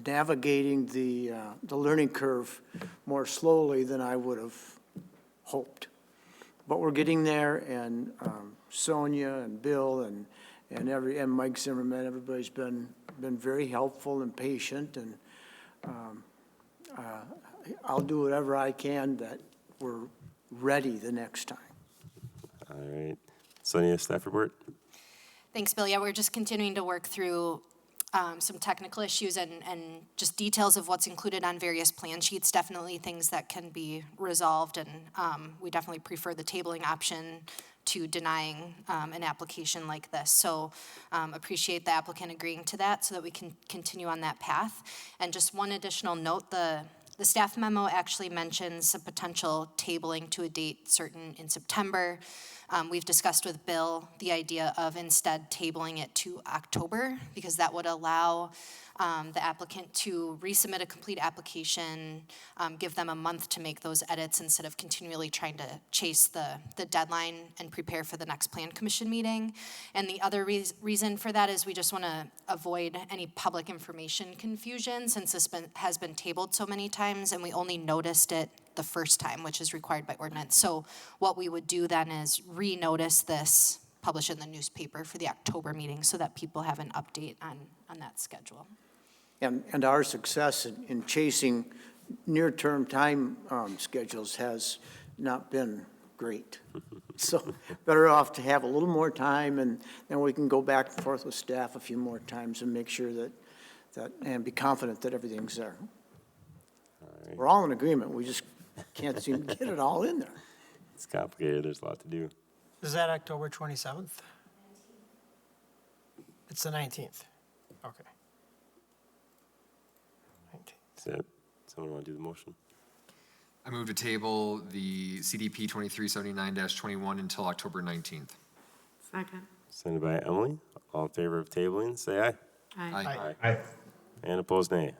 navigating the learning curve more slowly than I would have hoped. But we're getting there, and Sonia and Bill and Mike Zimmerman, everybody's been very helpful and patient, and I'll do whatever I can that we're ready the next time. All right. Sonia, staff report? Thanks, Bill. Yeah, we're just continuing to work through some technical issues and just details of what's included on various plan sheets, definitely things that can be resolved, and we definitely prefer the tabling option to denying an application like this. So appreciate the applicant agreeing to that so that we can continue on that path. And just one additional note, the staff memo actually mentions a potential tabling to a date certain in September. We've discussed with Bill the idea of instead tabling it to October, because that would allow the applicant to resubmit a complete application, give them a month to make those edits instead of continually trying to chase the deadline and prepare for the next plan commission meeting. And the other reason for that is we just want to avoid any public information confusion, since this has been tabled so many times and we only noticed it the first time, which is required by ordinance. So what we would do then is re-notice this, publish it in the newspaper for the October meeting so that people have an update on that schedule. And our success in chasing near-term time schedules has not been great. So better off to have a little more time, and then we can go back and forth with staff a few more times and make sure that and be confident that everything's there. We're all in agreement. We just can't seem to get it all in there. It's complicated. There's a lot to do. Is that October 27th? It's the 19th. Okay. 19th. Is that, someone want to do the motion? I move to table the CDP 2379-21 until October 19th. Second. Sent by Emily. All in favor of tabling, say aye. Aye. Aye. And opposed, nay.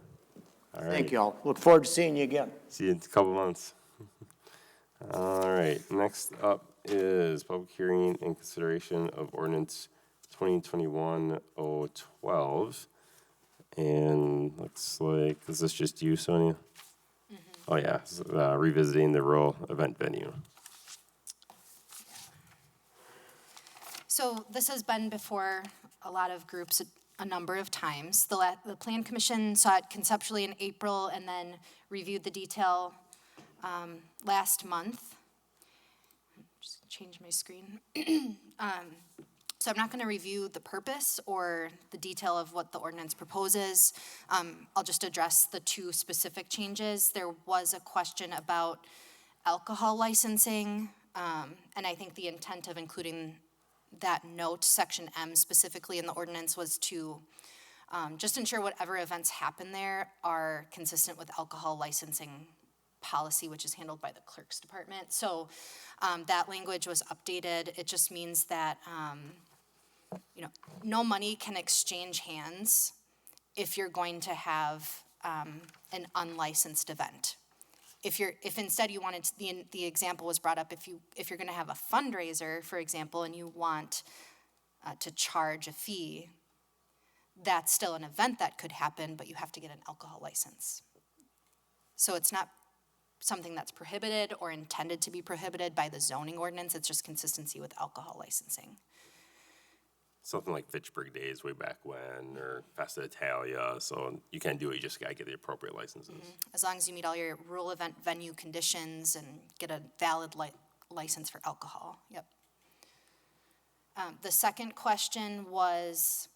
All right. Thank you all. Look forward to seeing you again. See you in a couple months. All right, next up is public hearing and consideration of ordinance 2021-012. And looks like, is this just you, Sonia? Oh, yeah, revisiting the rural event venue. So this has been before a lot of groups a number of times. The Plan Commission saw it conceptually in April and then reviewed the detail last month. Just change my screen. So I'm not going to review the purpose or the detail of what the ordinance proposes. I'll just address the two specific changes. There was a question about alcohol licensing, and I think the intent of including that note, section M specifically in the ordinance, was to just ensure whatever events happen there are consistent with alcohol licensing policy, which is handled by the clerk's department. So that language was updated. It just means that no money can exchange hands if you're going to have an unlicensed event. If instead you wanted to, the example was brought up, if you're going to have a fundraiser, for example, and you want to charge a fee, that's still an event that could happen, but you have to get an alcohol license. So it's not something that's prohibited or intended to be prohibited by the zoning ordinance. It's just consistency with alcohol licensing. Something like Fitchburg Days way back when, or Festa Italia, so you can't do it, you just gotta get the appropriate licenses. As long as you meet all your rural event venue conditions and get a valid license for alcohol, yep. The second question was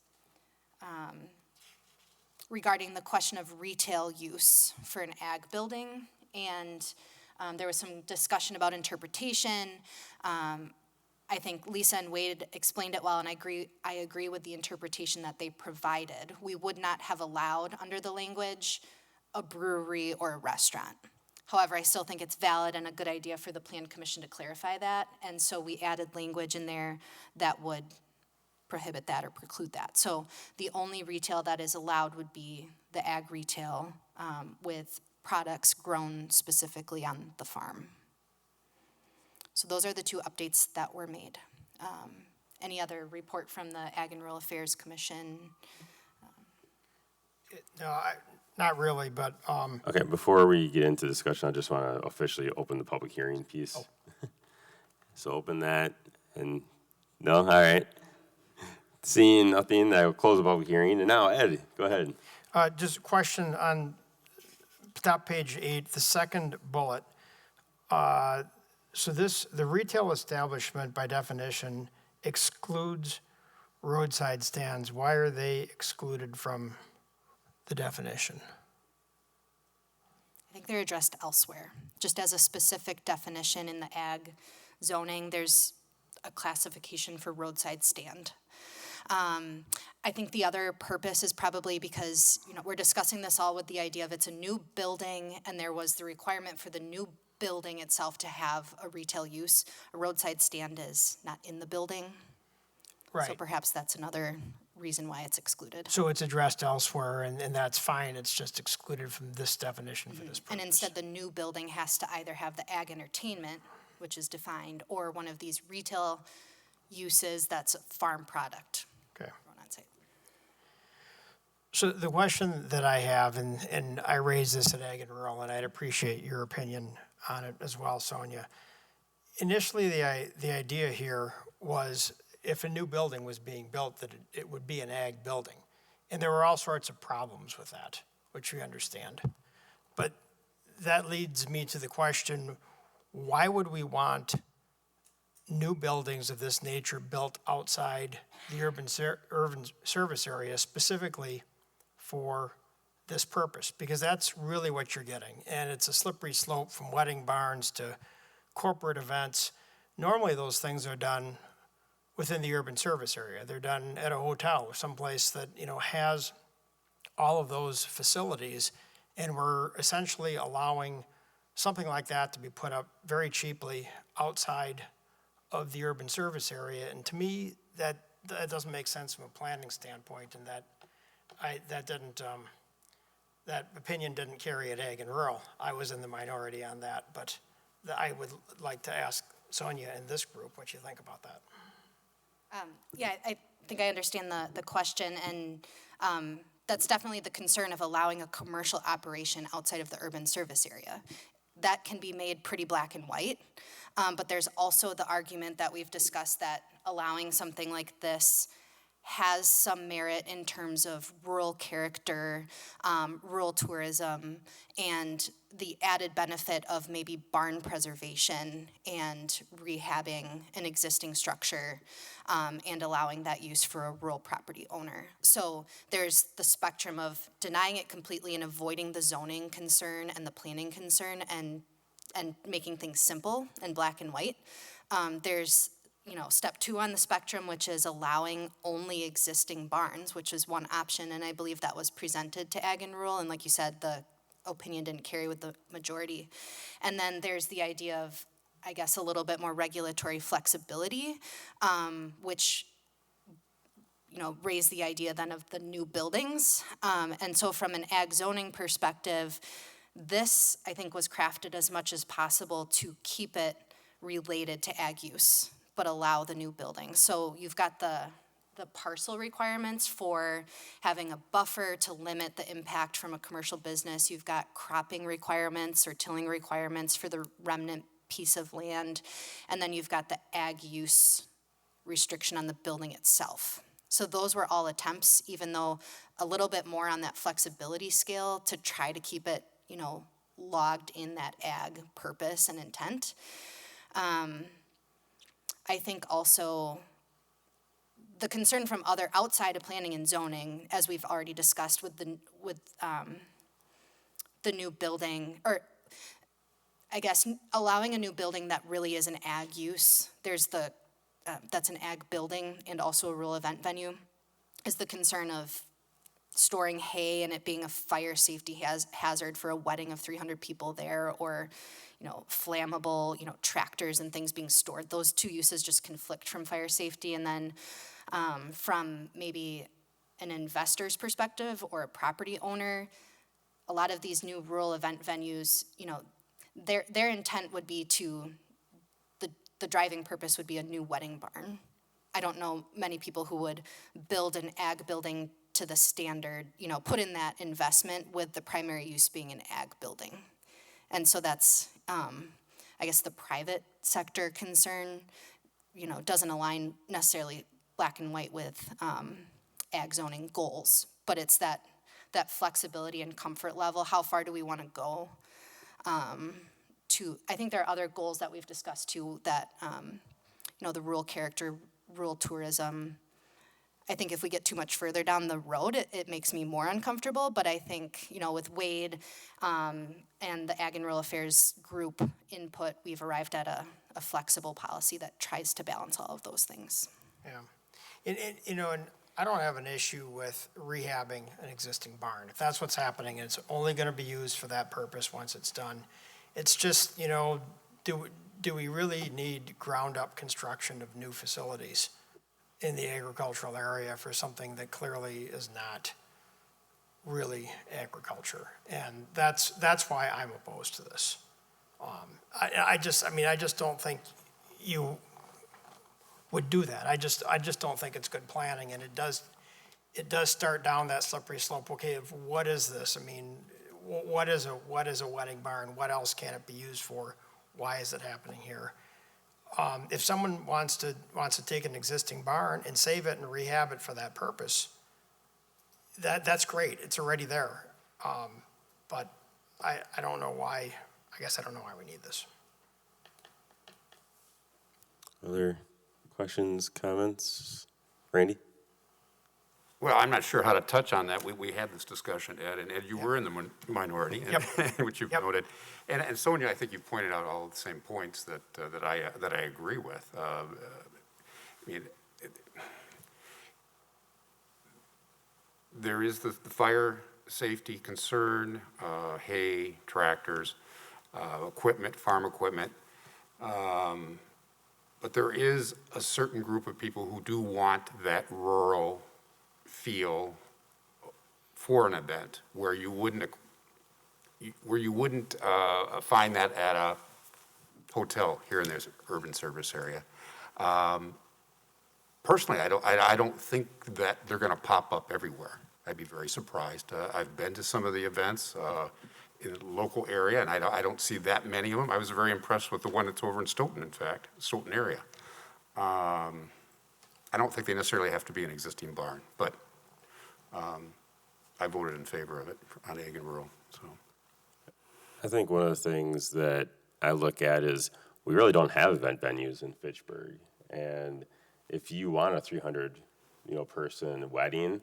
regarding the question of retail use for an ag building, and there was some discussion about interpretation. I think Lisa and Wade explained it well, and I agree with the interpretation that they provided. We would not have allowed, under the language, a brewery or a restaurant. However, I still think it's valid and a good idea for the Plan Commission to clarify that, and so we added language in there that would prohibit that or preclude that. So the only retail that is allowed would be the ag retail with products grown specifically on the farm. So those are the two updates that were made. Any other report from the Ag and Rural Affairs Commission? No, not really, but Okay, before we get into discussion, I just want to officially open the public hearing piece. Oh. So open that, and no, all right. Seeing nothing, I will close the public hearing, and now Ed, go ahead. just a question on top page 8, the second bullet. So the retail establishment by definition excludes roadside stands. Why are they excluded from the definition? I think they're addressed elsewhere. Just as a specific definition in the ag zoning, there's a classification for roadside stand. I think the other purpose is probably because, we're discussing this all with the idea of it's a new building, and there was the requirement for the new building itself to have a retail use. A roadside stand is not in the building. Right. So perhaps that's another reason why it's excluded. So it's addressed elsewhere, and that's fine. It's just excluded from this definition for this purpose. And instead, the new building has to either have the ag entertainment, which is defined, or one of these retail uses that's a farm product. Okay. On site. So the question that I have, and I raised this at Ag and Rural, and I'd appreciate your opinion on it as well, Sonia. Initially, the idea here was if a new building was being built, that it would be an ag building. And there were all sorts of problems with that, which we understand. But that leads me to the question, why would we want new buildings of this nature built outside the urban service area specifically for this purpose? Because that's really what you're getting. And it's a slippery slope from wedding barns to corporate events. Normally those things are done within the urban service area. They're done at a hotel or someplace that, has all of those facilities. And we're essentially allowing something like that to be put up very cheaply outside of the urban service area. And to me, that doesn't make sense from a planning standpoint, and that opinion didn't carry at Ag and Rural. I was in the minority on that, but I would like to ask Sonia and this group what you think about that. Yeah, I think I understand the question, and that's definitely the concern of allowing a commercial operation outside of the urban service area. That can be made pretty black and white, but there's also the argument that we've discussed that allowing something like this has some merit in terms of rural character, rural tourism, and the added benefit of maybe barn preservation and rehabbing an existing structure and allowing that use for a rural property owner. So there's the spectrum of denying it completely and avoiding the zoning concern and the planning concern and making things simple and black and white. There's step 2 on the spectrum, which is allowing only existing barns, which is one option, and I believe that was presented to Ag and Rural, and like you said, the opinion didn't carry with the majority. And then there's the idea of, I guess, a little bit more regulatory flexibility, which raise the idea then of the new buildings. And so from an ag zoning perspective, this, I think, was crafted as much as possible to keep it related to ag use, but allow the new buildings. So you've got the parcel requirements for having a buffer to limit the impact from a commercial business. You've got cropping requirements or tilling requirements for the remnant piece of land. And then you've got the ag use restriction on the building itself. So those were all attempts, even though a little bit more on that flexibility scale to try to keep it, logged in that ag purpose and intent. I think also the concern from other outside of planning and zoning, as we've already discussed with the new building, or I guess allowing a new building that really is an ag use. There's that's an ag building and also a rural event venue, is the concern of storing hay and it being a fire safety hazard for a wedding of 300 people there, or flammable, tractors and things being stored. Those two uses just conflict from fire safety. And then from maybe an investor's perspective or a property owner, a lot of these new rural event venues, their intent would be the driving purpose would be a new wedding barn. I don't know many people who would build an ag building to the standard, put in that investment with the primary use being an ag building. And so that's, I guess, the private sector concern, doesn't align necessarily black and white with ag zoning goals, but it's that flexibility and comfort level. How far do we want to go? I think there are other goals that we've discussed too, that, the rural character, rural tourism. I think if we get too much further down the road, it makes me more uncomfortable. But I think, with Wade and the Ag and Rural Affairs group input, we've arrived at a flexible policy that tries to balance all of those things. Yeah. And I don't have an issue with rehabbing an existing barn. If that's what's happening, and it's only going to be used for that purpose once it's done. It's just, do we really need ground-up construction of new facilities in the agricultural area for something that clearly is not really agriculture? And that's why I'm opposed to this. I just don't think you would do that. I just don't think it's good planning, and it does start down that slippery slope. Okay, what is this? I mean, what is a wedding barn? What else can it be used for? Why is it happening here? If someone wants to take an existing barn and save it and rehab it for that purpose, that's great. It's already there. But I don't know why. I guess I don't know why we need this. Other questions, comments? Randy? Well, I'm not sure how to touch on that. We had this discussion, Ed, and Ed, you were in the minority, which you've noted. And Sonia, I think you pointed out all the same points that I agree with. I mean, there is the fire safety concern, hay, tractors, equipment, farm equipment. But there is a certain group of people who do want that rural feel for an event where you wouldn't find that at a hotel here in this urban service area. Personally, I don't think that they're going to pop up everywhere. I'd be very surprised. I've been to some of the events in the local area, and I don't see that many of them. I was very impressed with the one that's over in Stoughton, in fact, Stoughton area. I don't think they necessarily have to be an existing barn, but I voted in favor of it on ag and rural. So, I think one of the things that I look at is we really don't have event venues in Fitchburg, and if you want a 300, person wedding,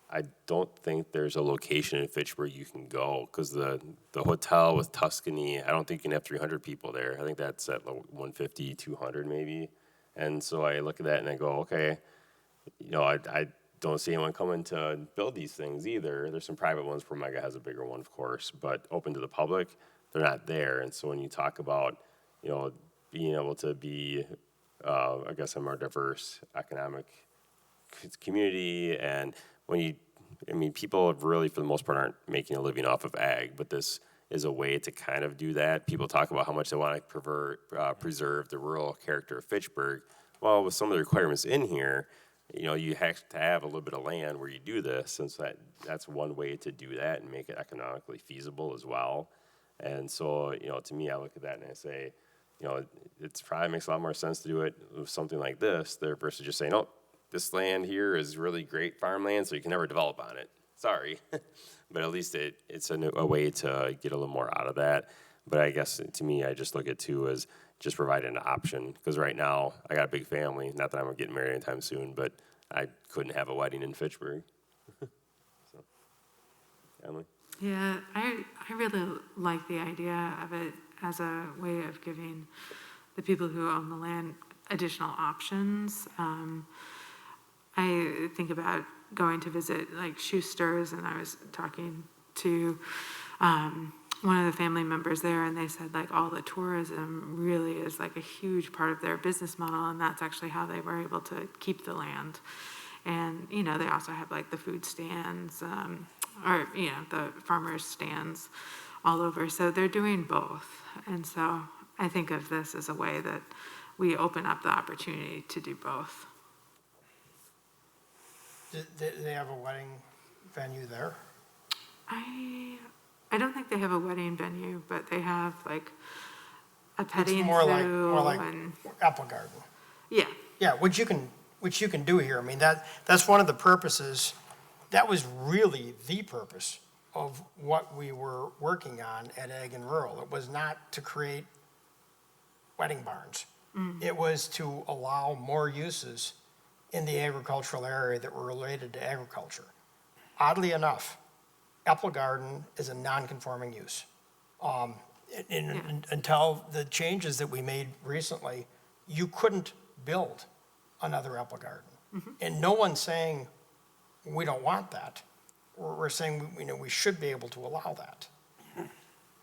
I don't think there's a location in Fitchburg you can go, because the hotel with Tuscany, I don't think you can have 300 people there. I think that's at 150, 200 maybe. And so I look at that and I go, okay, I don't see anyone coming to build these things either. There's some private ones. Promega has a bigger one, of course, but open to the public, they're not there. And so when you talk about, being able to be, I guess, a more diverse economic community, and people really, for the most part, aren't making a living off of ag, but this is a way to kind of do that. People talk about how much they want to preserve the rural character of Fitchburg. Well, with some of the requirements in here, you have to have a little bit of land where you do this, and so that's one way to do that and make it economically feasible as well. And so, to me, I look at that and I say, it probably makes a lot more sense to do it with something like this there versus just saying, oh, this land here is really great farmland, so you can never develop on it. Sorry. But at least it's a way to get a little more out of that. But I guess, to me, I just look at too as just providing an option. Because right now, I got a big family. Not that I'm getting married anytime soon, but I couldn't have a wedding in Fitchburg. So, Emily? Yeah, I really like the idea of it as a way of giving the people who own the land additional options. I think about going to visit like Schuster's, and I was talking to one of the family members there, and they said like all the tourism really is like a huge part of their business model, and that's actually how they were able to keep the land. And they also have like the food stands, or the farmers stands all over. So they're doing both, and so I think of this as a way that we open up the opportunity to do both. Do they have a wedding venue there? I don't think they have a wedding venue, but they have like a petting zoo. More like and apple garden. Yeah. Yeah, which you can do here. I mean, that's one of the purposes. That was really the purpose of what we were working on at Ag and Rural. It was not to create wedding barns. It was to allow more uses in the agricultural area that were related to agriculture. Oddly enough, apple garden is a non-conforming use. Until the changes that we made recently, you couldn't build another apple garden. And no one's saying we don't want that. We're saying we should be able to allow that.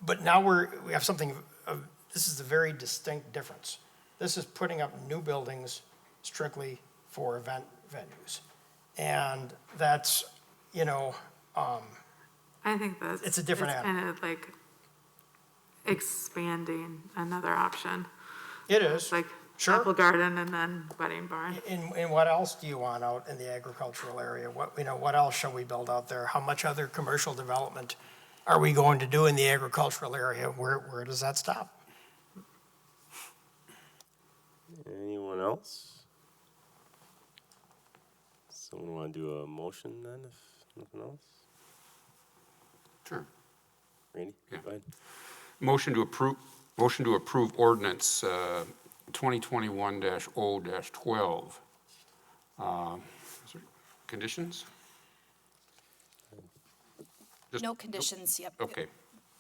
But now we have something this is a very distinct difference. This is putting up new buildings strictly for event venues. And that's, I think that's it's a different animal. Kind of like expanding another option. It is. Like Sure. apple garden and then wedding barn. And what else do you want out in the agricultural area? What else shall we build out there? How much other commercial development are we going to do in the agricultural area? Where does that stop? Anyone else? Someone want to do a motion then, if nothing else? Sure. Randy, Yeah. go ahead. Motion to approve ordinance 2021-0-12. Conditions? No conditions, yep. Okay.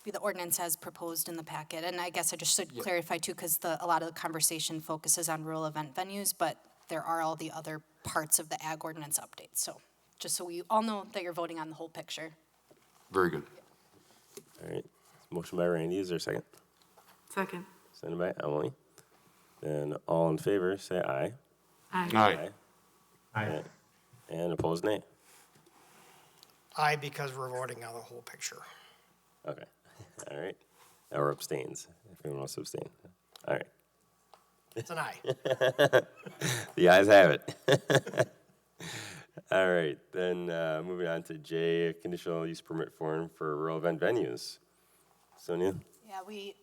The ordinance as proposed in the packet. And I guess I just should clarify too, because a lot of the conversation focuses on rural event venues, but there are all the other parts of the ag ordinance update. So just so we all know that you're voting on the whole picture. Very good. All right, motion by Randy, is there a second? Second. Seconded by Emily. Then all in favor, say aye. Aye. Aye. And opposed, nay. Aye, because we're voting on the whole picture. Okay, all right. Or abstains, if anyone wants to abstain. All right. It's an aye. The ayes have it. All right, then moving on to J, conditional use permit form for rural event venues. Sonia? Yeah, we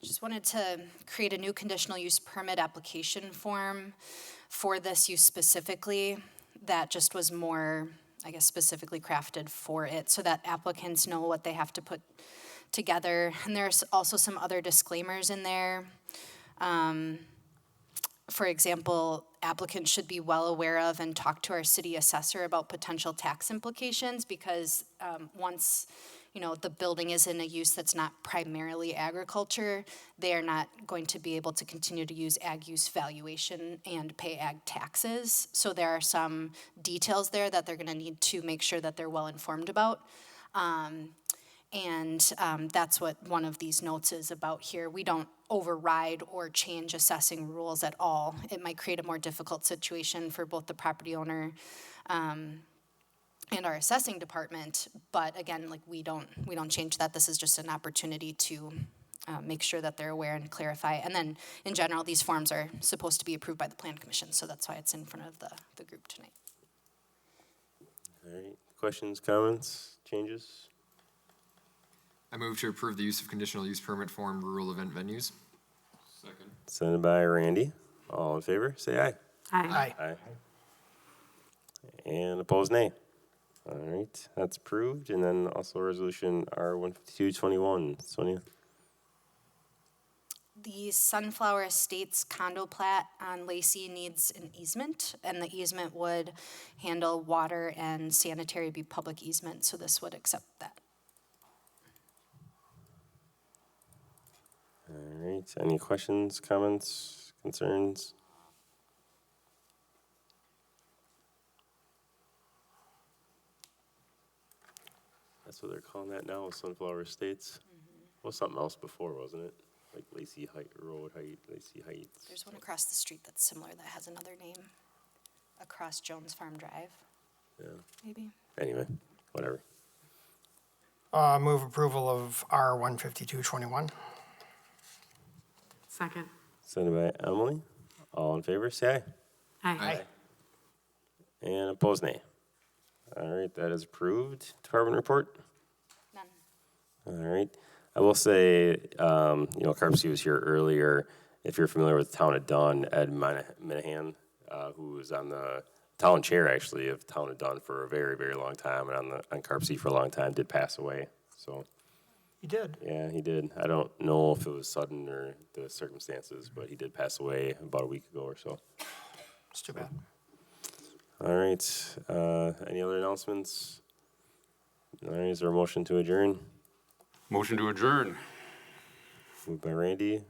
just wanted to create a new conditional use permit application form for this use specifically that just was more, I guess, specifically crafted for it so that applicants know what they have to put together. And there's also some other disclaimers in there. For example, applicants should be well aware of and talk to our city assessor about potential tax implications because once, the building is in a use that's not primarily agriculture, they are not going to be able to continue to use ag use valuation and pay ag taxes. So there are some details there that they're going to need to make sure that they're well informed about. And that's what one of these notes is about here. We don't override or change assessing rules at all. It might create a more difficult situation for both the property owner and our assessing department. But again, we don't change that. This is just an opportunity to make sure that they're aware and clarify. And then in general, these forms are supposed to be approved by the Plan Commission, so that's why it's in front of the group tonight. All right, questions, comments, changes? I move to approve the use of conditional use permit form rural event venues. Second. Sent by Randy. All in favor, say aye. Aye. Aye. And opposed, nay. All right, that's approved. And then also resolution R-15221. Sonia? The Sunflower Estates condo plat on Lacey needs an easement, and the easement would handle water and sanitary, be public easement, so this would accept that. All right, any questions, comments, concerns? That's what they're calling that now, Sunflower Estates? Well, something else before, wasn't it? Like Lacey Road Height, Lacey Heights. There's one across the street that's similar that has another name, across Jones Farm Drive, Yeah, maybe. anyway, whatever. Move approval of R-15221. Second. Sent by Emily. All in favor, say aye. Aye. And opposed, nay. All right, that is approved. Department report? None. All right. I will say, Carpsey was here earlier. If you're familiar with the town of Dunn, Ed Minahan, who was on the town chair, actually, of town of Dunn for a very, very long time, and on Carpsey for a long time, did pass away. So. You did? Yeah, he did. I don't know if it was sudden or the circumstances, but he did pass away about a week ago or so. It's too bad. All right. Any other announcements? All right. Is there a motion to adjourn? Motion to adjourn. Moved by Randy.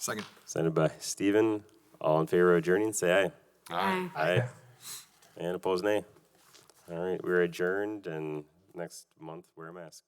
Second. Seconded by Stephen. All in favor of adjourning, say aye. Aye. Aye. And opposed, nay. All right. We're adjourned, and next month, wear a mask.